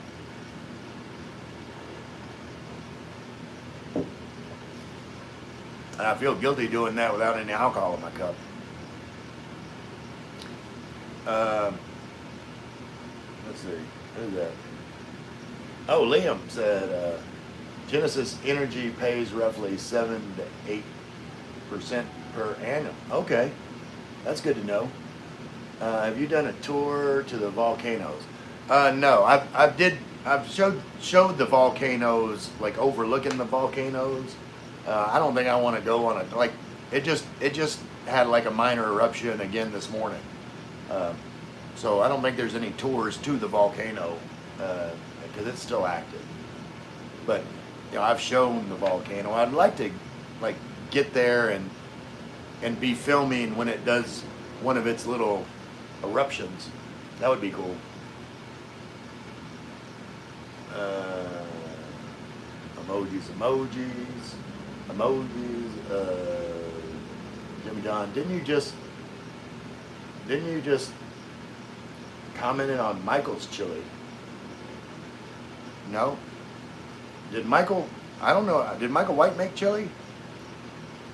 Speaker 1: And I feel guilty doing that without any alcohol in my cup. Let's see, who's that? Oh, Liam said, Genesis Energy pays roughly 7 to 8% per annum. Okay, that's good to know. Have you done a tour to the volcanoes? No, I've showed the volcanoes, like overlooking the volcanoes. I don't think I want to go on a, like, it just had like a minor eruption again this morning. So I don't think there's any tours to the volcano because it's still active. But I've shown the volcano. I'd like to like get there and be filming when it does one of its little eruptions. That would be cool. Emojis. Jimmy John, didn't you just commented on Michael's chili? No. Did Michael? I don't know. Did Michael White make chili?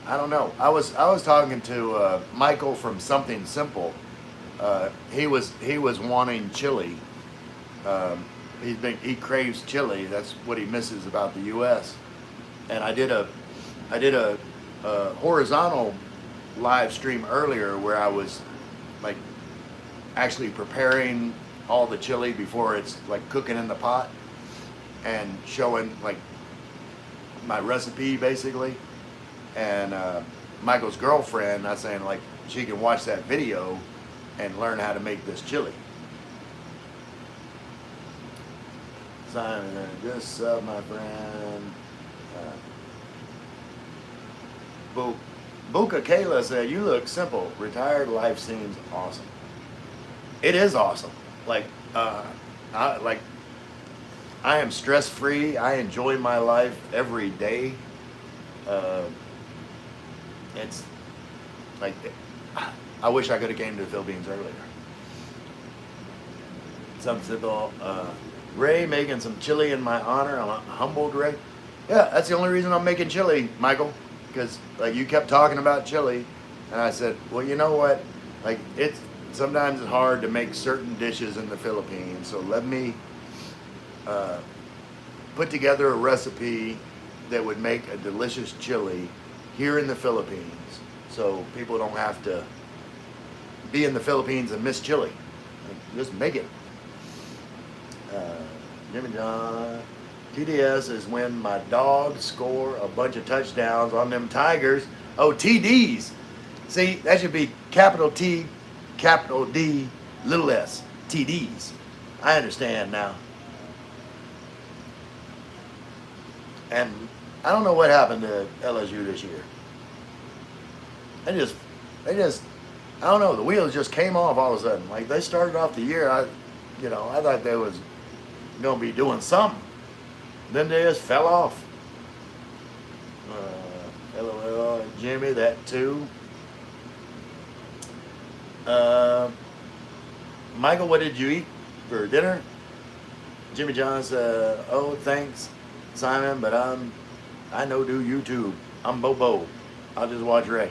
Speaker 1: I don't know. I was talking to Michael from Something Simple. He was wanting chili. He craves chili. That's what he misses about the U.S. And I did a horizontal live stream earlier where I was like actually preparing all the chili before it's like cooking in the pot and showing like my recipe basically. And Michael's girlfriend, I saying like she can watch that video and learn how to make this chili. Simon, just sub, my friend. Buka Kayla said, "You look simple. Retired life seems awesome." It is awesome. Like, I am stress free. I enjoy my life every day. It's like I wish I could have came to the Philippines earlier. Some simple. Ray making some chili in my honor. I'm humbled, Ray. Yeah, that's the only reason I'm making chili, Michael. Because like you kept talking about chili, and I said, well, you know what? Like it's sometimes it's hard to make certain dishes in the Philippines. So let me uh, put together a recipe that would make a delicious chili here in the Philippines, so people don't have to be in the Philippines and miss chili. Just make it. Uh, Jimmy John. TDS is when my dogs score a bunch of touchdowns on them Tigers. Oh, TDs. See, that should be capital T, capital D, little s. TDs. I understand now. And I don't know what happened to LSU this year. They just, they just, I don't know. The wheels just came off all of a sudden. Like they started off the year, I thought they was gonna be doing something. Then they just fell off. LOL, Jimmy, that too. Uh, Michael, what did you eat for dinner? Jimmy John said, "Oh, thanks, Simon, but I no do YouTube. I'm Bobo. I'll just watch Ray."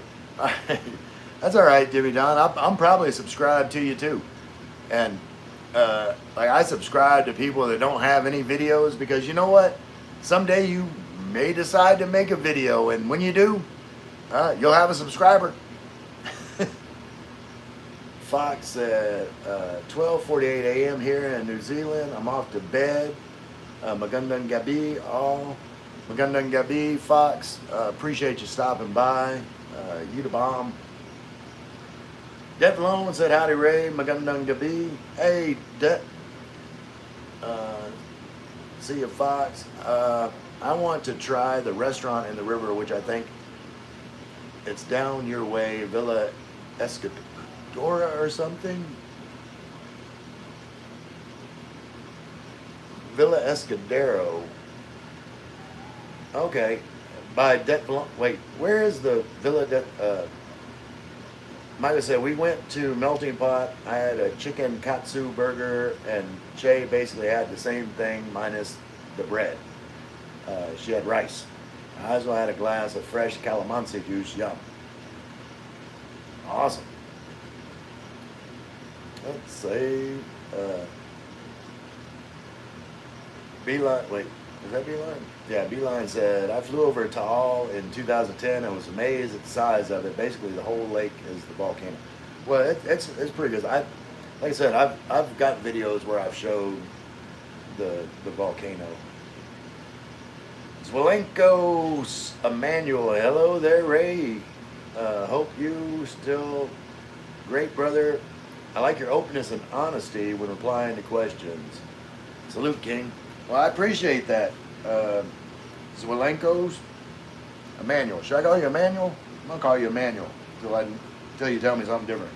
Speaker 1: That's all right, Jimmy John. I'm probably subscribed to you too, and like I subscribe to people that don't have any videos because you know what? Someday you may decide to make a video, and when you do, you'll have a subscriber. Fox said 12:48 a.m. here in New Zealand. I'm off to bed. Magandang gabi, all. Magandang gabi, Fox. Appreciate you stopping by. You the bomb. Det Malone said howdy Ray. Magandang gabi. Hey, Det. See you, Fox. I want to try the restaurant in the river, which I think it's down your way, Villa Escadora or something. Villa Escudero. Okay. By Det Malone. Wait, where is the Villa Micah said, we went to Melting Pot. I had a chicken katsu burger, and Che basically had the same thing minus the bread. She had rice. I also had a glass of fresh calamansi juice. Yum. Awesome. Let's see. Beeline, wait, is that Beeline? Yeah, Beeline said, I flew over Taal in 2010 and was amazed at the size of it. Basically, the whole lake is the volcano. Well, it's pretty good. Like I said, I've got videos where I've showed the volcano. Zwolenko Emmanuel, hello there, Ray. Hope you still great, brother. I like your openness and honesty when replying to questions. Salute, King. Well, I appreciate that. Zwolenko's Emmanuel. Should I call you Emmanuel? I'm gonna call you Emmanuel until you tell me something different.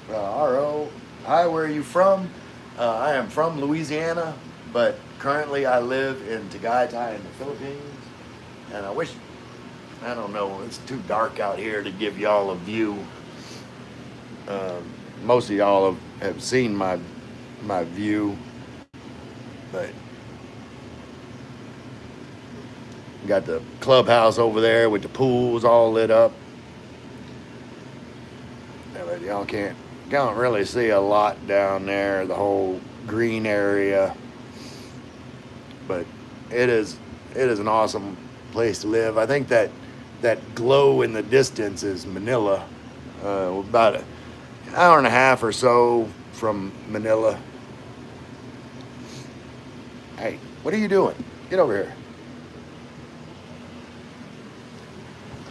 Speaker 1: R.O. Hi, where are you from? I am from Louisiana, but currently I live in Tagaytay in the Philippines. And I don't know, it's too dark out here to give y'all a view. Most of y'all have seen my view, but got the clubhouse over there with the pools all lit up. Yeah, but y'all can't really see a lot down there, the whole green area. But it is an awesome place to live. I think that glow in the distance is Manila, about an hour and a half or so from Manila. Hey, what are you doing? Get over here.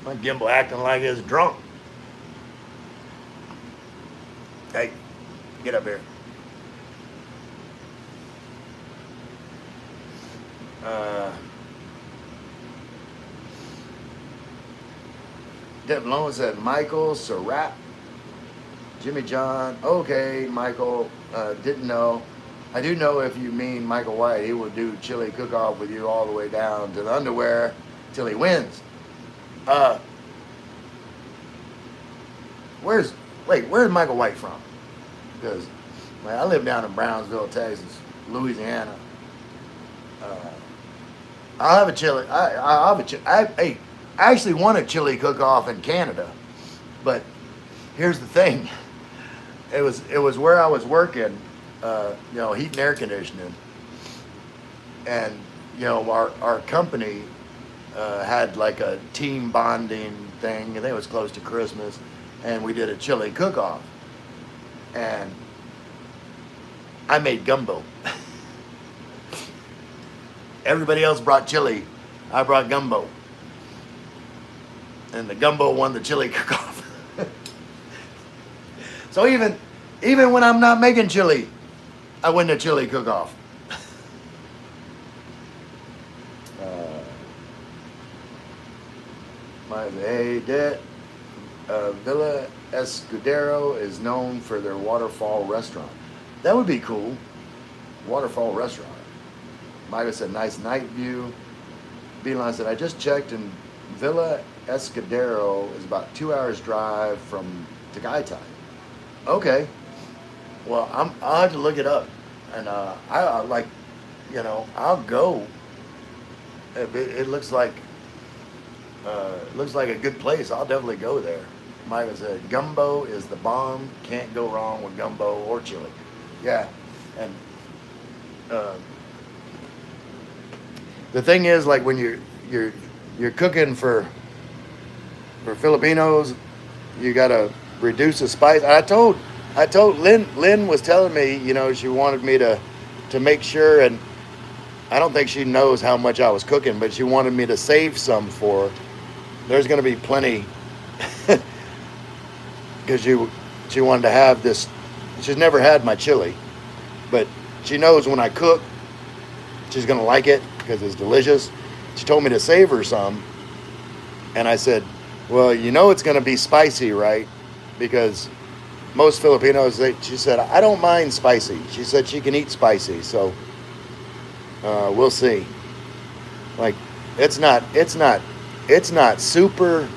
Speaker 1: My gimbal acting like it's drunk. Hey, get up here. Deb Malone said, Michael Surratt, Jimmy John. Okay, Michael, didn't know. I do know if you mean Michael White, he will do chili cook-off with you all the way down to the underwear till he wins. Where's Michael White from? Because I live down in Brownsville, Texas, Louisiana. I'll have a chili. I'll have a hey, I actually want a chili cook-off in Canada, but here's the thing. It was where I was working, heat and air conditioning, and our company had like a team bonding thing. I think it was close to Christmas, and we did a chili cook-off, and I made gumbo. Everybody else brought chili. I brought gumbo. And the gumbo won the chili cook-off. So even when I'm not making chili, I win the chili cook-off. Hey, Dad, Villa Escudero is known for their waterfall restaurant. That would be cool. Waterfall restaurant. Michael said, nice night view. Beeline said, I just checked, and Villa Escudero is about 2 hours drive from Tagaytay. Okay. Well, I'll have to look it up, and I like, I'll go. It looks like a good place. I'll definitely go there. Michael said, gumbo is the bomb. Can't go wrong with gumbo or chili. Yeah, and the thing is, like when you're cooking for Filipinos, you gotta reduce the spice. I told Lynn was telling me, she wanted me to make sure, and I don't think she knows how much I was cooking, but she wanted me to save some for her. There's gonna be plenty, because she wanted to have this. She's never had my chili, but she knows when I cook, she's gonna like it because it's delicious. She told me to save her some, and I said, well, it's gonna be spicy, right? Because most Filipinos, she said, I don't mind spicy. She said she can eat spicy, so we'll see. Like, it's not super,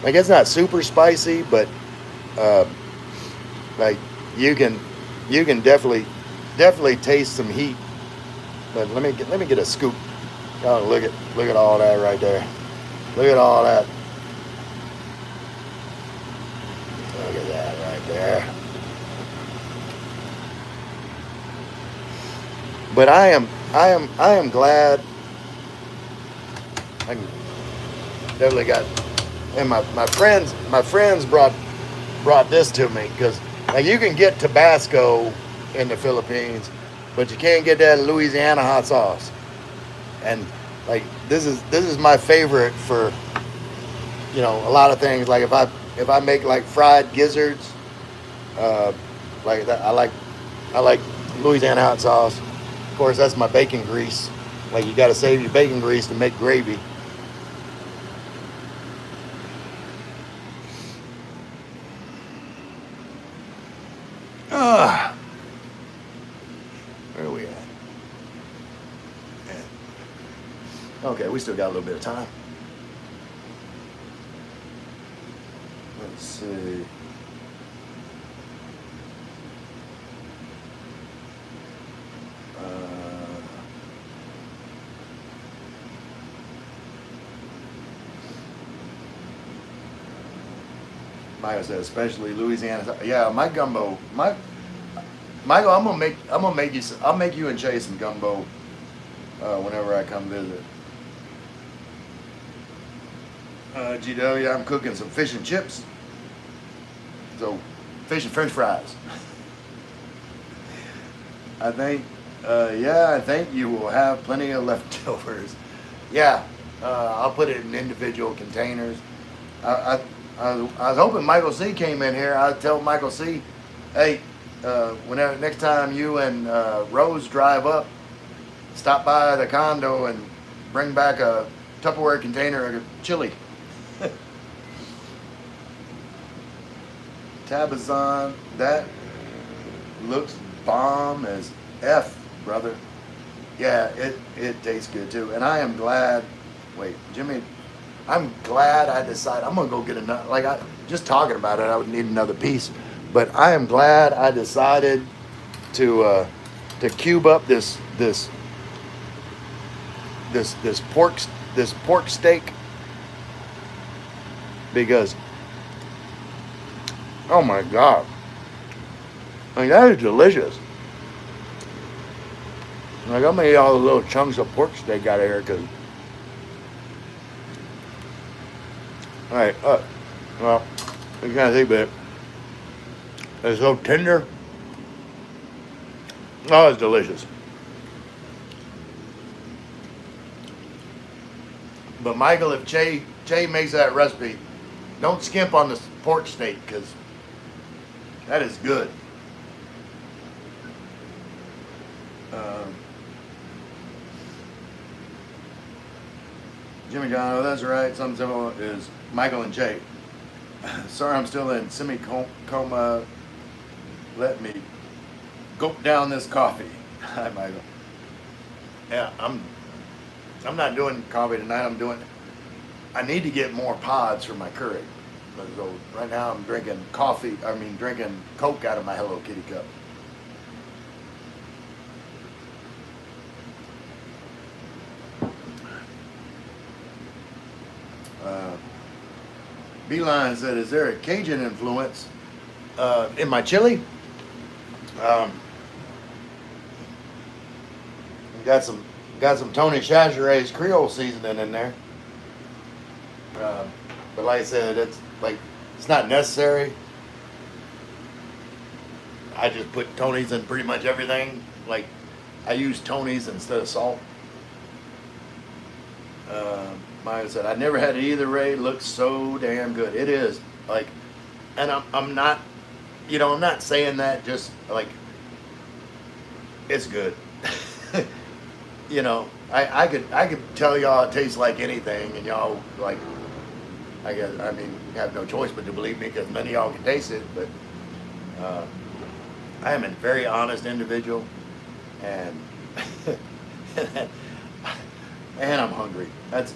Speaker 1: it's not super spicy, but like you can definitely taste some heat. But let me get a scoop. Oh, look at all that right there. Look at all that. Look at that right there. But I am glad. I definitely got, and my friends brought this to me, because like you can get Tabasco in the Philippines, but you can't get that Louisiana hot sauce. And like this is my favorite for a lot of things. Like if I make like fried gizzards, like that, I like Louisiana hot sauce. Of course, that's my bacon grease. Like you got to save your bacon grease to make gravy. Where are we at? Okay, we still got a little bit of time. Let's see. Michael said, especially Louisiana. Yeah, my gumbo. Michael, I'll make you and Chase some gumbo whenever I come visit. GW, I'm cooking some fish and chips. So, fish and French fries. I think you will have plenty of leftovers. Yeah, I'll put it in individual containers. I was hoping Michael C came in here. I'd tell Michael C, hey, whenever next time you and Rose drive up, stop by the condo and bring back a Tupperware container of chili. Tabazon, that looks bomb as F, brother. Yeah, it tastes good too. And I am glad, wait, Jimmy, I'm glad I decided I'm gonna go get another, just talking about it, I would need another piece. But I am glad I decided to cube up this this pork steak because oh my god, I mean that is delicious. Like I'm gonna eat all the little chunks of pork steak out of here because all right, well, I can't think, but it's so tender. Oh, it's delicious. But Michael, if Jay makes that recipe, don't skimp on the pork steak because that is good. Um, Jimmy John, oh, that's right. Something similar is Michael and Jay. Sorry, I'm still in semi-coma. Let me gulp down this coffee. Hi, Michael. Yeah, I'm not doing coffee tonight. I need to get more pods for my Keurig. So right now I'm drinking drinking Coke out of my Hello Kitty cup. Beeline said, "Is there a Cajun influence in my chili?" Um, got some Tony Chachere's Creole seasoning in there. But like I said, it's not necessary. I just put Tony's in pretty much everything. Like I use Tony's instead of salt. Maya said, "I never had it either, Ray. It looks so damn good. It is like, and I'm not, I'm not saying that just like it's good. I could tell y'all it tastes like anything, and y'all like, you have no choice but to believe me because many of y'all can taste it. But I am a very honest individual, and and I'm hungry. That's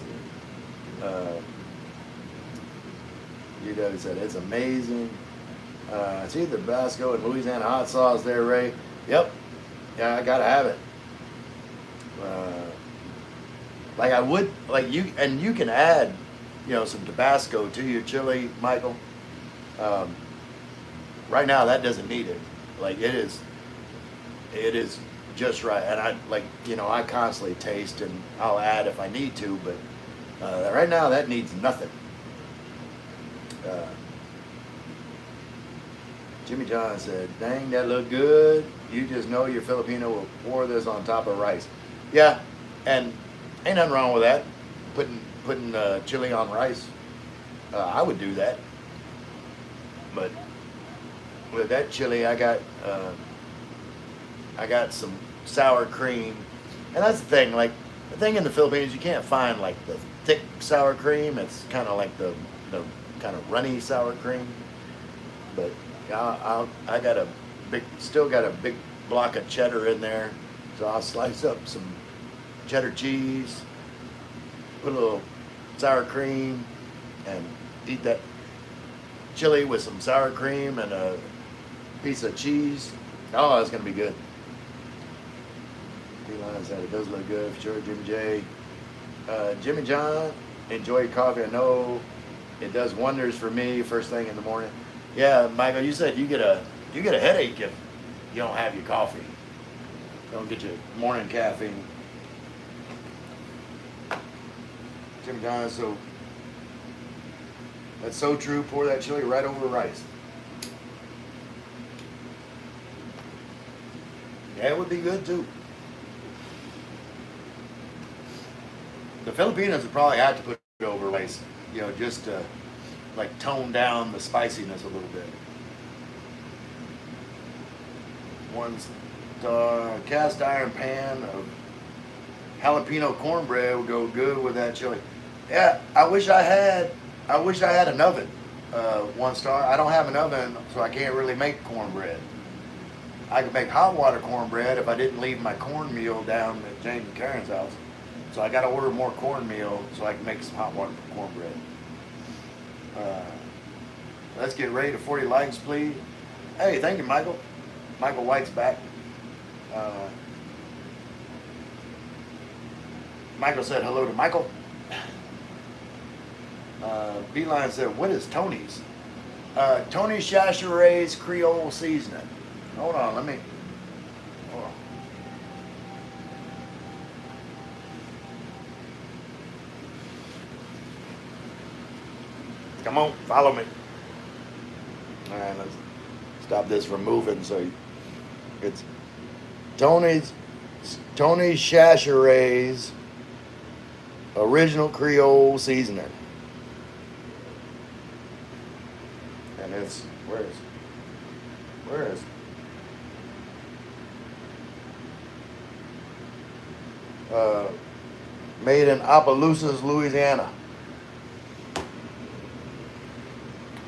Speaker 1: UW said it's amazing. See the Tabasco and Louisiana hot sauce there, Ray. Yep. Yeah, I gotta have it. Like I would, like you can add, some Tabasco to your chili, Michael. Right now that doesn't need it. Like it is just right. And I constantly taste and I'll add if I need to, but right now that needs nothing. Jimmy John said, "Dang, that looked good. You just know your Filipino will pour this on top of rice." Yeah, and ain't nothing wrong with that. Putting chili on rice. I would do that. But with that chili, I got some sour cream, and that's the thing. Like the thing in the Philippines, you can't find like the thick sour cream. It's kind of like the kind of runny sour cream. But I got still got a big block of cheddar in there, so I'll slice up some cheddar cheese, put a little sour cream, and eat that chili with some sour cream and a piece of cheese. Oh, it's gonna be good. P-Line said it does look good for sure. Jimmy J. Jimmy John, enjoy your coffee. I know it does wonders for me first thing in the morning. Yeah, Michael, you said you get a headache if you don't have your coffee. Don't get your morning caffeine. Jimmy John, that's so true. Pour that chili right over rice. Yeah, it would be good too. The Filipinos would probably have to put it over rice, just to like tone down the spiciness a little bit. One's cast iron pan of jalapeno cornbread would go good with that chili. Yeah, I wish I had an oven. One star. I don't have an oven, so I can't really make cornbread. I could make hot water cornbread if I didn't leave my cornmeal down at James and Karen's house. So I got to order more cornmeal so I can make some hot water cornbread. Let's get ready to 40 likes, please. Hey, thank you, Michael. Michael White's back. Michael said hello to Michael. Beeline said, what is Tony's? Tony Chachere's Creole seasoning. Hold on, hold on. Come on, follow me. All right, let's stop this from moving. So it's Tony Chachere's original Creole seasoning. And it's, where is made in Opelousas, Louisiana.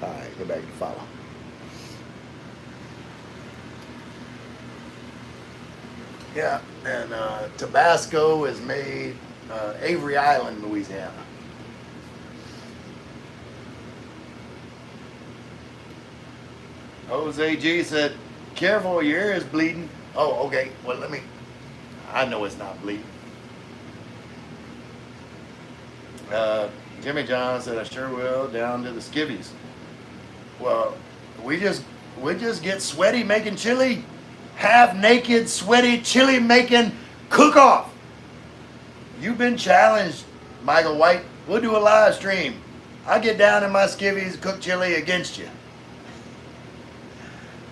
Speaker 1: All right, go back to follow. Yeah, and Tabasco is made Avery Island, Louisiana. Jose G said, careful, your ear is bleeding. Oh, okay. Well, I know it's not bleeding. Jimmy John said, I sure will, down to the skivvies. Well, we just get sweaty making chili. Half naked, sweaty chili making cook-off. You've been challenged, Michael White. We'll do a live stream. I get down in my skivvies, cook chili against you.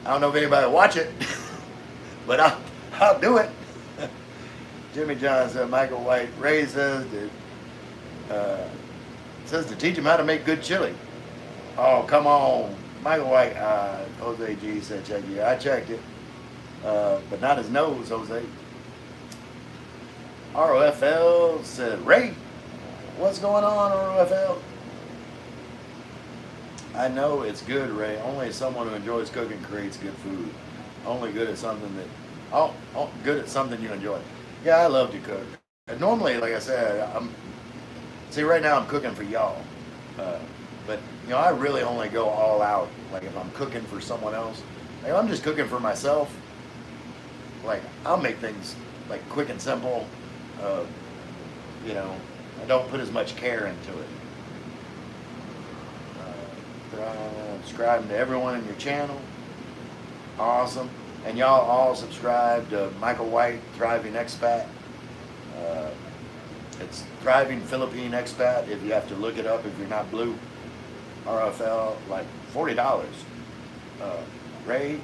Speaker 1: I don't know if anybody will watch it, but I'll do it. Jimmy John said, Michael White, Ray says to teach him how to make good chili. Oh, come on. Michael White, Jose G said, check it. I checked it, but not his nose, Jose. ROFL said, Ray, what's going on, ROFL? I know it's good, Ray. Only someone who enjoys cooking creates good food. Only good at something good at something you enjoy. Yeah, I love to cook. And normally, like I said, right now I'm cooking for y'all. But I really only go all out. Like if I'm cooking for someone else, like if I'm just cooking for myself, like I'll make things like quick and simple. I don't put as much care into it. Subscribing to everyone in your channel. Awesome. And y'all all subscribe to Michael White, Thriving Expat. It's Thriving Philippine Expat if you have to look it up if you're not blue. RFL, like $40. Ray,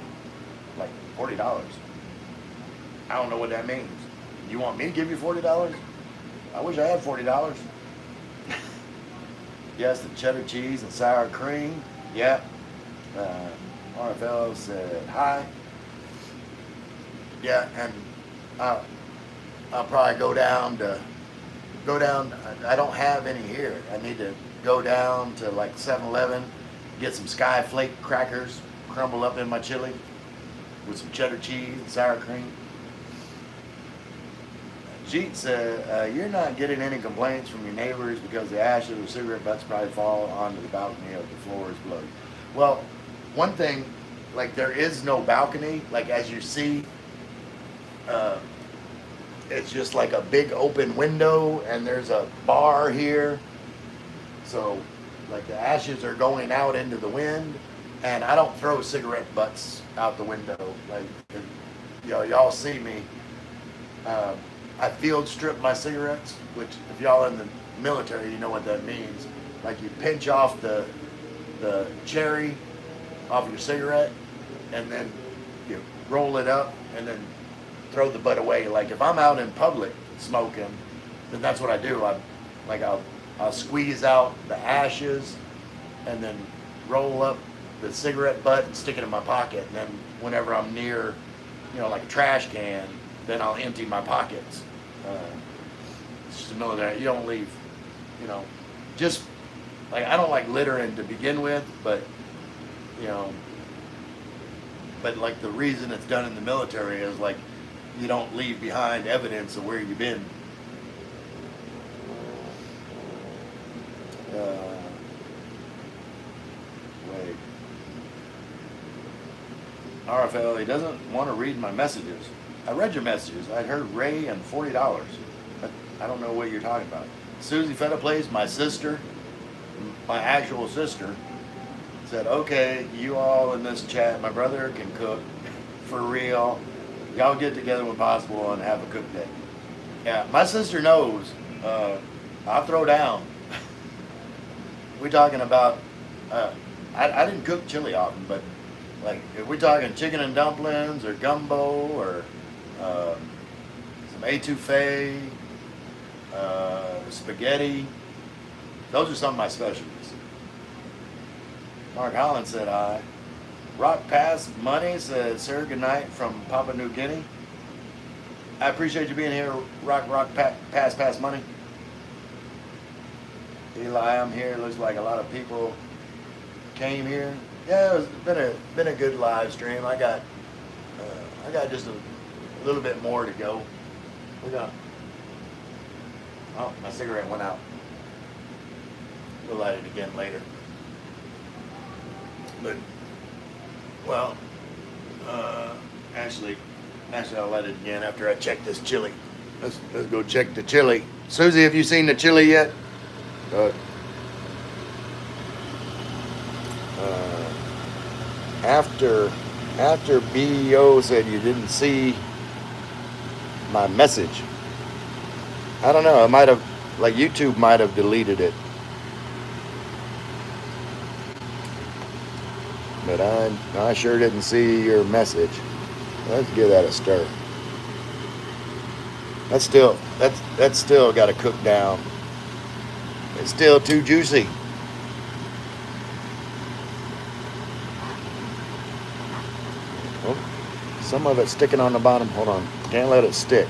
Speaker 1: like $40. I don't know what that means. You want me to give you $40? I wish I had $40. Yes, the cheddar cheese and sour cream. Yeah. RFL said hi. Yeah, and I'll probably go down. I don't have any here. I need to go down to like 7-Eleven, get some Sky Flake crackers, crumble up in my chili with some cheddar cheese and sour cream. Jeet said, you're not getting any complaints from your neighbors because the ashes of cigarette butts probably fall onto the balcony of the floor is bloody. Well, one thing, like there is no balcony, like as you see, it's just like a big open window and there's a bar here. So like the ashes are going out into the wind and I don't throw cigarette butts out the window. Like, y'all see me. I field strip my cigarettes, which if y'all in the military, you know what that means. Like you pinch off the cherry off your cigarette and then you roll it up and then throw the butt away. Like if I'm out in public smoking, then that's what I do. I'll squeeze out the ashes and then roll up the cigarette butt and stick it in my pocket. And then whenever I'm near, like a trash can, then I'll empty my pockets. It's just the military. You don't leave, just like I don't like littering to begin with, but but like the reason it's done in the military is like you don't leave behind evidence of where you've been. Wait. RFL, he doesn't want to read my messages. I read your messages. I heard Ray and $40. I don't know what you're talking about. Susie Feta Place, my sister, my actual sister, said, okay, you all in this chat, my brother can cook for real. Y'all get together when possible and have a cook day. Yeah, my sister knows. I'll throw down. We're talking about, I didn't cook chili often, but like if we're talking chicken and dumplings or gumbo or some etouffee, spaghetti, those are some of my specialties. Mark Holland said hi. Rock Pass Money says, sir, good night from Papua New Guinea. I appreciate you being here, Rock Pass Money. Eli, I'm here. Looks like a lot of people came here. Yeah, it's been a good live stream. I got just a little bit more to go. Oh, my cigarette went out. We'll light it again later. But well, actually I'll light it again after I check this chili. Let's go check the chili. Susie, have you seen the chili yet? After BEO said you didn't see my message, I don't know. I might have, like YouTube might have deleted it, but I sure didn't see your message. Let's give that a stir. That's still got to cook down. It's still too juicy. Oh, some of it's sticking on the bottom. Hold on. Can't let it stick.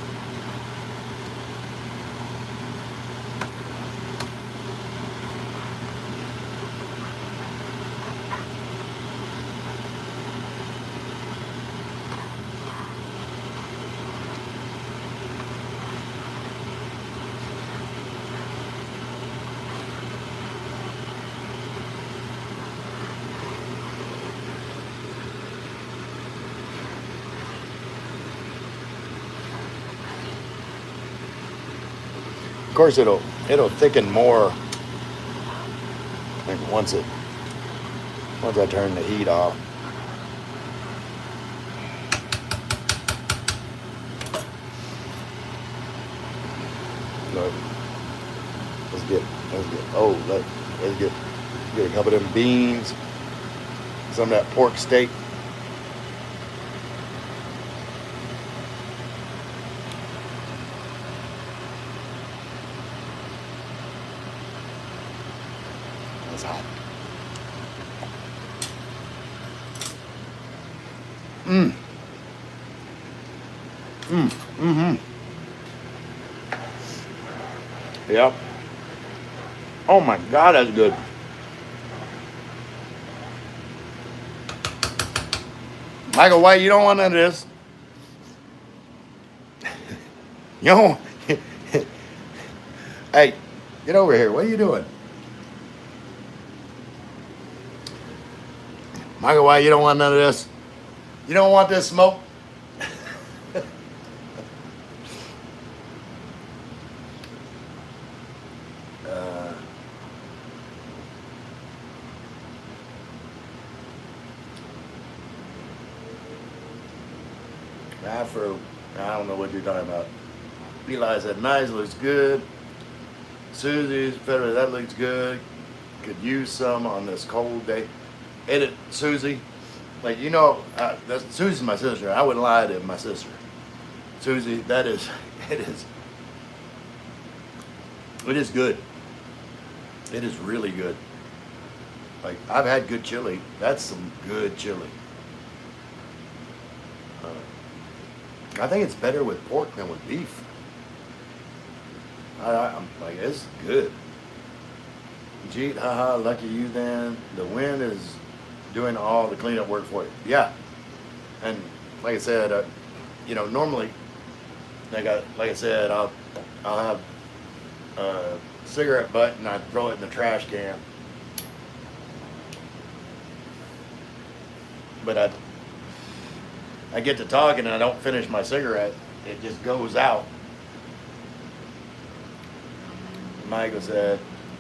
Speaker 1: Of course, it'll thicken more. I think once I turn the heat off. Look, let's get a couple of them beans, some of that pork steak. It's hot. Yep. Oh my God, that's good. Michael White, you don't want none of this. You don't. Hey, get over here. What are you doing? Michael White, you don't want none of this. You don't want this smoke. I don't know what you're talking about. Eli said, nice, looks good. Susie's better, that looks good. Could use some on this cold day. Edit, Susie. Like, you know, Susie's my sister. I wouldn't lie to my sister. Susie, it is good. It is really good. Like, I've had good chili. That's some good chili. I think it's better with pork than with beef. I'm like, it's good. Jeet, haha, lucky you then. The wind is doing all the cleanup work for you. Yeah. And like I said, normally, like I said, I'll have a cigarette butt and I throw it in the trash can. But I get to talking and I don't finish my cigarette. It just goes out. Michael said,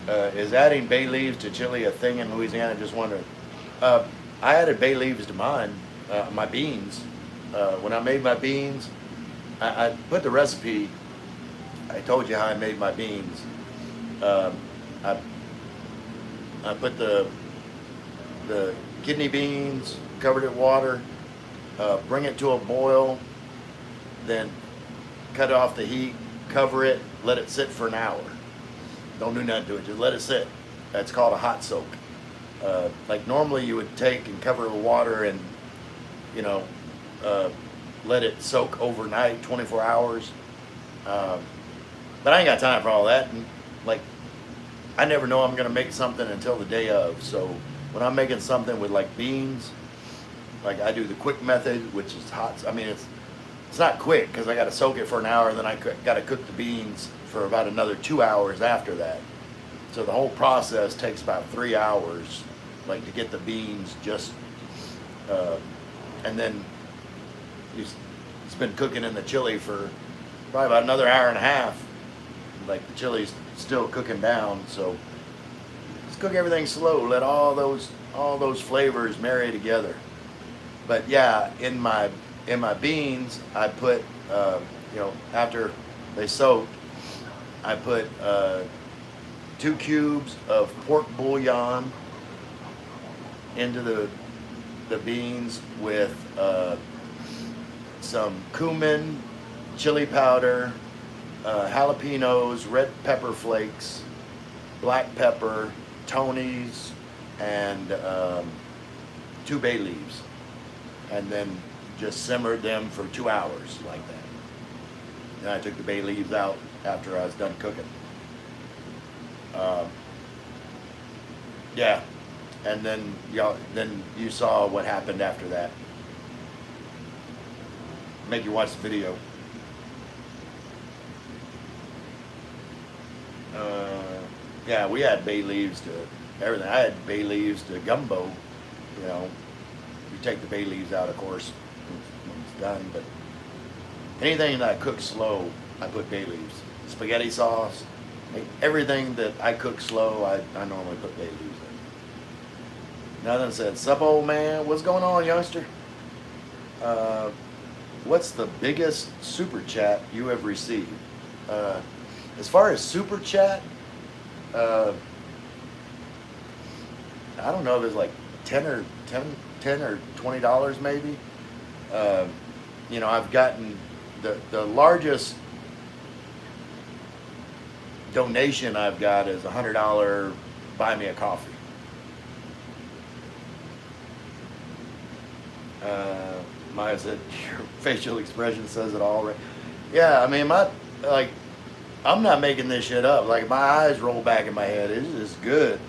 Speaker 1: is adding bay leaves to chili a thing in Louisiana? Just wondering. Uh, I added bay leaves to mine, my beans. When I made my beans, I put the recipe. I told you how I made my beans. Um, I, I put the kidney beans, covered it in water, bring it to a boil, then cut off the heat, cover it, let it sit for an hour. Don't do nothing to it, just let it sit. That's called a hot soak. Like normally you would take and cover it with water and, you know, let it soak overnight, 24 hours. But I ain't got time for all that. And like, I never know I'm gonna make something until the day of. So when I'm making something with like beans, like I do the quick method, which is hot. I mean, it's not quick because I got to soak it for an hour, and then I got to cook the beans for about another 2 hours after that. So the whole process takes about 3 hours, like to get the beans just, and then it's been cooking in the chili for probably about another hour and a half. Like the chili's still cooking down, so just cook everything slow. Let all those flavors marry together. But yeah, in my beans, I put you know, after they soaked, I put 2 cubes of pork bouillon into the beans with some cumin, chili powder, jalapenos, red pepper flakes, black pepper, Tony's, and 2 bay leaves, and then just simmered them for 2 hours like that. Then I took the bay leaves out after I was done cooking. Yeah, and then you saw what happened after that. Make you watch the video. Yeah, we had bay leaves to everything. I had bay leaves to gumbo. You know, you take the bay leaves out, of course, when it's done. But anything that I cook slow, I put bay leaves. Spaghetti sauce, everything that I cook slow, I normally put bay leaves in. Nothing said, "Sup, old man? What's going on, youngster? What's the biggest super chat you have received?" As far as super chat, I don't know if it's like $10 or $20 maybe. You know, I've gotten the largest donation I've got is $100 buy me a coffee. Maya said your facial expression says it all right. Yeah, I mean I'm not making this shit up. Like my eyes roll back in my head. It's just good.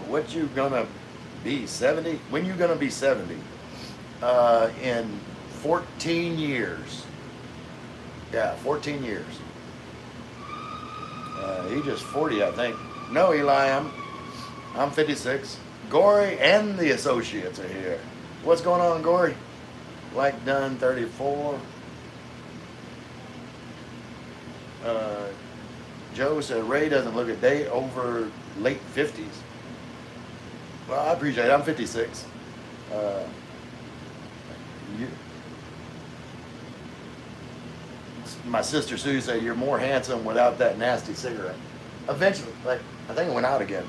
Speaker 1: What you gonna be 70? When you gonna be 70? In 14 years. Yeah, 14 years. He just 40, I think. No, Eli, I'm 56. Gory and the associates are here. What's going on, Gory? Like done 34. Joe said Ray doesn't look a day over late 50s. Well, I appreciate it. I'm 56. My sister Sue said you're more handsome without that nasty cigarette. Eventually, like I think it went out again.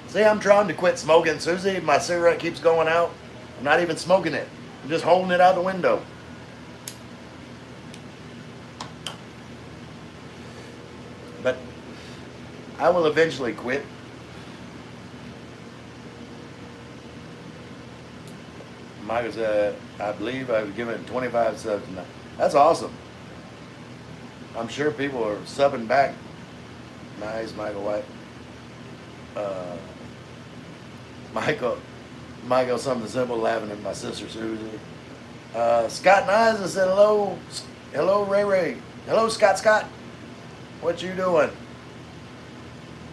Speaker 1: See, I'm trying to quit smoking, Susie. My cigarette keeps going out. I'm not even smoking it. I'm just holding it out the window. But I will eventually quit. Michael said, I believe I've given 25 subs tonight. That's awesome. I'm sure people are subbing back. Nice, Michael White. Michael, something simple, laughing at my sister Susie. Scott Niza said hello. Hello, Ray Ray. Hello, Scott. What you doing?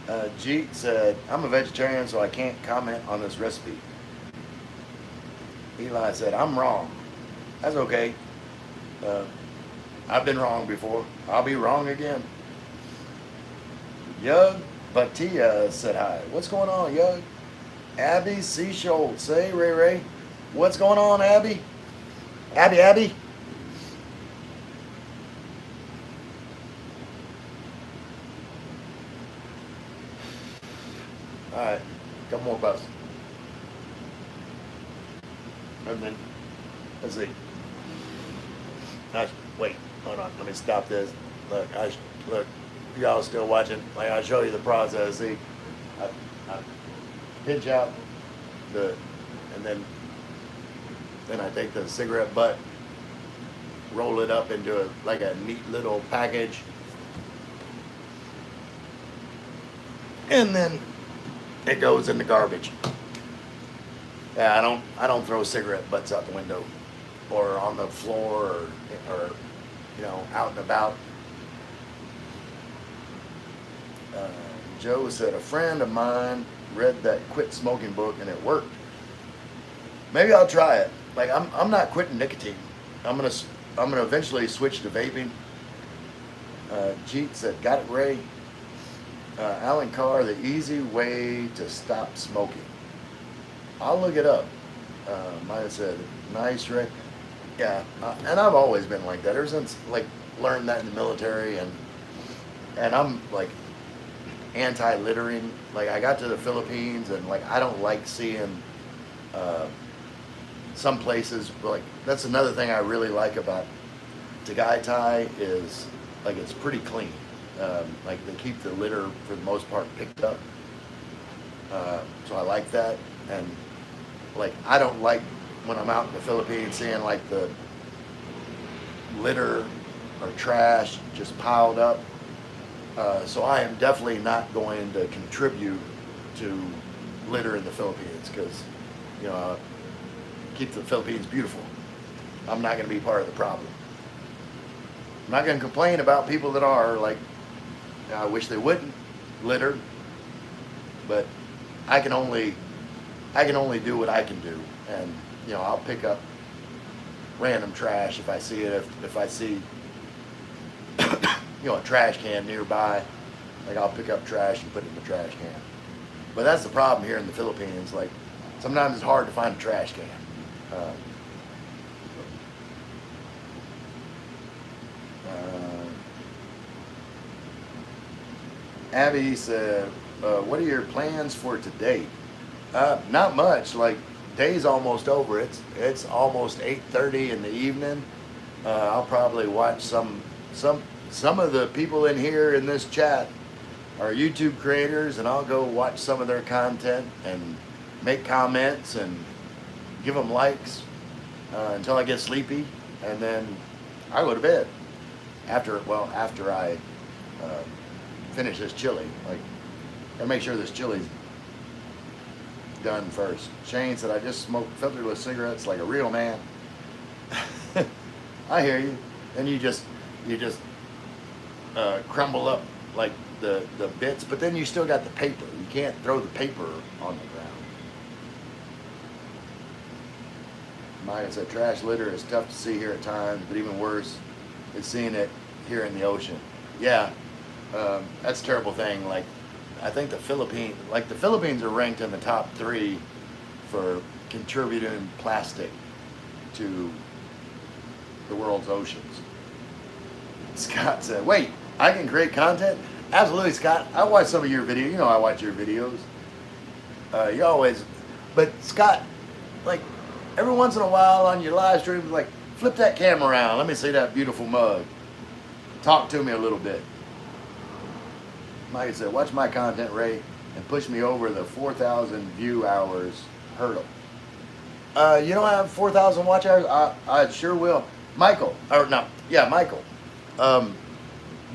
Speaker 1: Jeet said, I'm a vegetarian, so I can't comment on this recipe. Eli said, I'm wrong. That's okay. I've been wrong before. I'll be wrong again. Yug Batia said hi. What's going on, Yug? Abby C. Schultz. Hey, Ray Ray. What's going on, Abby? Abby? All right, couple more bucks. And then, let's see. Wait, hold on. Let me stop this. Look, look. Y'all still watching? Like, I'll show you the process. See, I pinch out and then I take the cigarette butt, roll it up into like a neat little package, and then it goes in the garbage. Yeah, I don't throw cigarette butts out the window or on the floor or out and about. Joe said a friend of mine read that quit smoking book and it worked. Maybe I'll try it. Like I'm not quitting nicotine. I'm gonna eventually switch to vaping. Jeet said, got it, Ray. Alan Carr, the easy way to stop smoking. I'll look it up. Maya said, nice, Ray. Yeah, and I've always been like that ever since like learned that in the military, and I'm like anti-littering. Like I got to the Philippines and like I don't like seeing some places, like that's another thing I really like about Tagaytay is like it's pretty clean. Like they keep the litter for the most part picked up, so I like that. And like I don't like when I'm out in the Philippines seeing like the litter or trash just piled up. So I am definitely not going to contribute to litter in the Philippines because keep the Philippines beautiful. I'm not going to be part of the problem. I'm not going to complain about people that are like, I wish they wouldn't litter, but I can only do what I can do, and I'll pick up random trash if I see it. If I see a trash can nearby, like I'll pick up trash and put it in the trash can. But that's the problem here in the Philippines. Like sometimes it's hard to find a trash can. Abby said, what are your plans for today? Not much. Like day's almost over. It's almost 8:30 in the evening. I'll probably watch some of the people in here in this chat are YouTube creators, and I'll go watch some of their content and make comments and give them likes until I get sleepy, and then I go to bed. After I finish this chili, like gotta make sure this chili's done first. Shane said, I just smoked filterless cigarettes like a real man. I hear you. And you just crumble up like the bits, but then you still got the paper. You can't throw the paper on the ground. Maya said, trash litter is tough to see here at times, but even worse is seeing it here in the ocean. Yeah, that's a terrible thing. Like, I think the Philippines are ranked in the top 3 for contributing plastic to the world's oceans. Scott said, wait, I can create content? Absolutely, Scott. I watch some of your videos. I watch your videos. You always, but Scott, like every once in a while on your live streams, like flip that camera around. Let me see that beautiful mug. Talk to me a little bit. Mike said, watch my content, Ray, and push me over the 4,000 view hours hurdle. You don't have 4,000 watch hours? I sure will. Michael.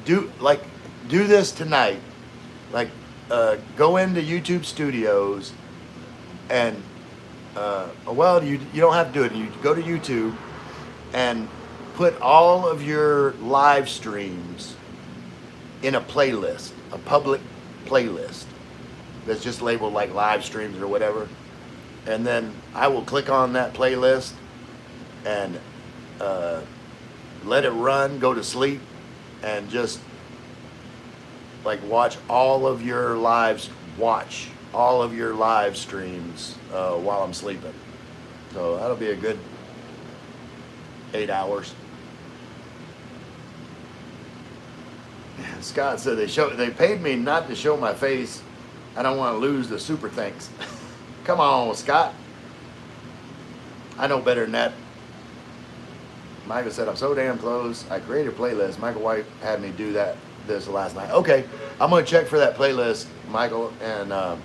Speaker 1: Do this tonight. Like, go into YouTube Studios and, you don't have to do it. You go to YouTube and put all of your live streams in a playlist, a public playlist that's just labeled like live streams or whatever. And then I will click on that playlist and let it run, go to sleep, and just like watch all of your live streams while I'm sleeping. So that'll be a good 8 hours. Scott said they paid me not to show my face. I don't want to lose the super thanks. Come on, Scott. I know better than that. Michael said, I'm so damn close. I created a playlist. Michael White had me do this last night. Okay, I'm gonna check for that playlist, Michael, and I'm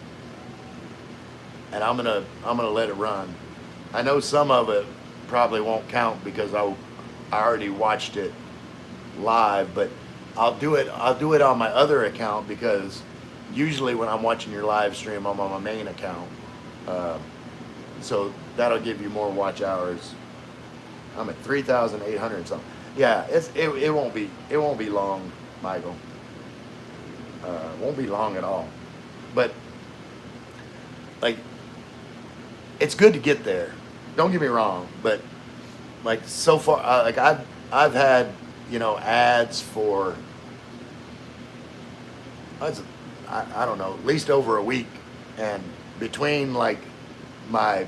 Speaker 1: gonna let it run. I know some of it probably won't count because I already watched it live, but I'll do it on my other account because usually when I'm watching your live stream, I'm on my main account. So that'll give you more watch hours. I'm at 3,800 something. Yeah, it won't be long, Michael. Won't be long at all. But like, it's good to get there. Don't get me wrong, but like so far, like I've had ads for I don't know, at least over a week, and between like my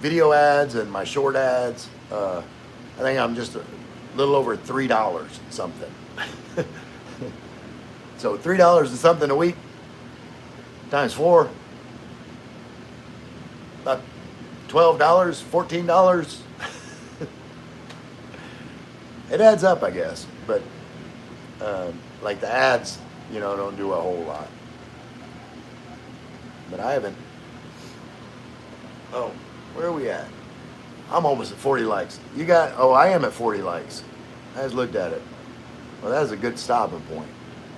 Speaker 1: video ads and my short ads, I think I'm just a little over $3 something. So $3 and something a week times 4, about $12, $14. It adds up, I guess, but like the ads, don't do a whole lot. But I haven't. Oh, where are we at? I'm almost at 40 likes. I am at 40 likes. I just looked at it. Well, that's a good stopping point.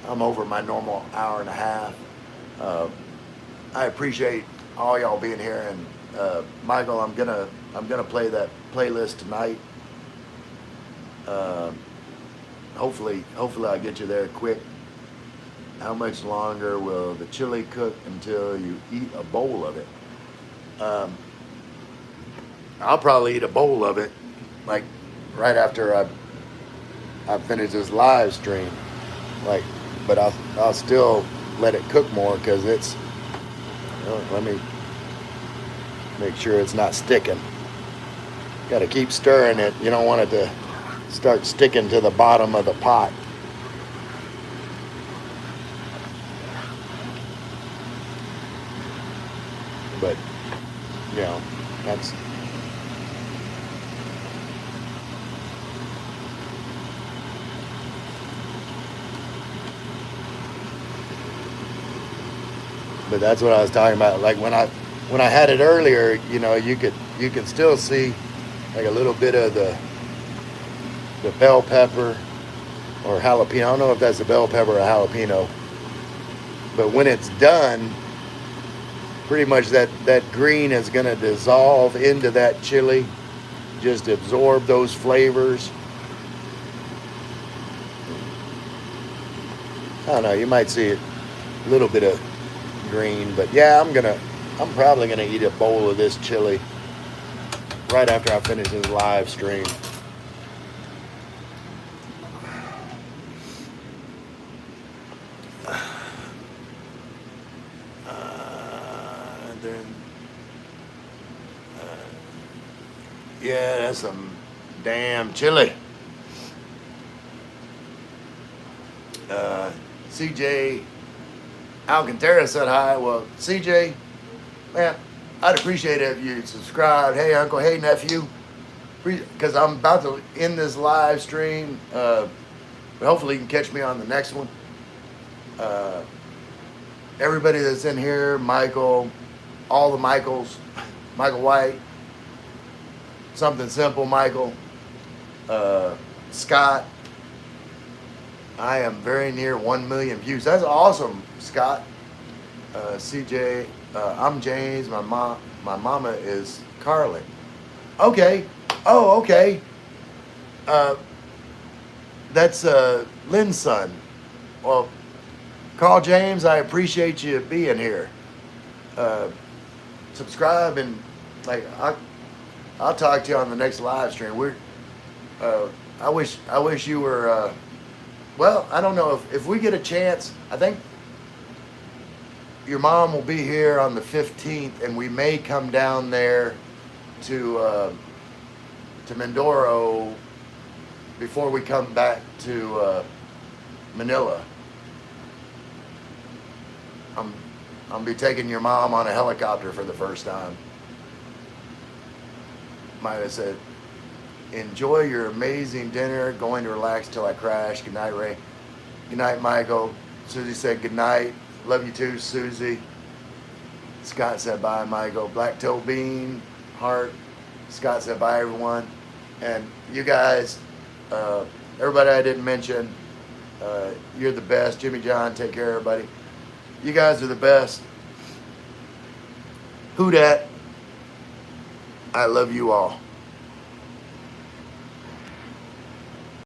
Speaker 1: I'm over my normal hour and a half. I appreciate all y'all being here, and Michael, I'm gonna play that playlist tonight. Hopefully I'll get you there quick. How much longer will the chili cook until you eat a bowl of it? I'll probably eat a bowl of it, like right after I finish this live stream. But I'll still let it cook more because it's. Let me make sure it's not sticking. Got to keep stirring it. You don't want it to start sticking to the bottom of the pot. But that's. But that's what I was talking about. Like when I had it earlier, you could still see like a little bit of the bell pepper or jalapeno. I don't know if that's the bell pepper or jalapeno. But when it's done, pretty much that green is going to dissolve into that chili, just absorb those flavors. I don't know, you might see a little bit of green, but yeah, I'm probably gonna eat a bowl of this chili right after I finish this live stream. Yeah, that's some damn chili. CJ Alcantara said hi. Well, CJ, man, I'd appreciate it if you subscribed. Hey, uncle. Hey, nephew. Because I'm about to end this live stream. But hopefully you can catch me on the next one. Everybody that's in here, Michael, all the Michaels, Michael White, Something Simple, Michael, Scott. I am very near 1 million views. That's awesome, Scott. CJ, I'm James. My mama is Carly. Okay. Oh, okay. That's Lynn's son. Well, Carl James, I appreciate you being here. Subscribe and I'll talk to you on the next live stream. I wish you were. Well, I don't know if we get a chance. I think your mom will be here on the 15th, and we may come down there to Mindoro before we come back to Manila. I'm be taking your mom on a helicopter for the first time. Might have said, enjoy your amazing dinner. Going to relax till I crash. Good night, Ray. Good night, Michael. Susie said good night. Love you too, Susie. Scott said bye, Michael. Black Toe Bean, Heart. Scott said bye, everyone. And you guys, everybody I didn't mention, you're the best. Jimmy John, take care, everybody. You guys are the best. Who dat? I love you all.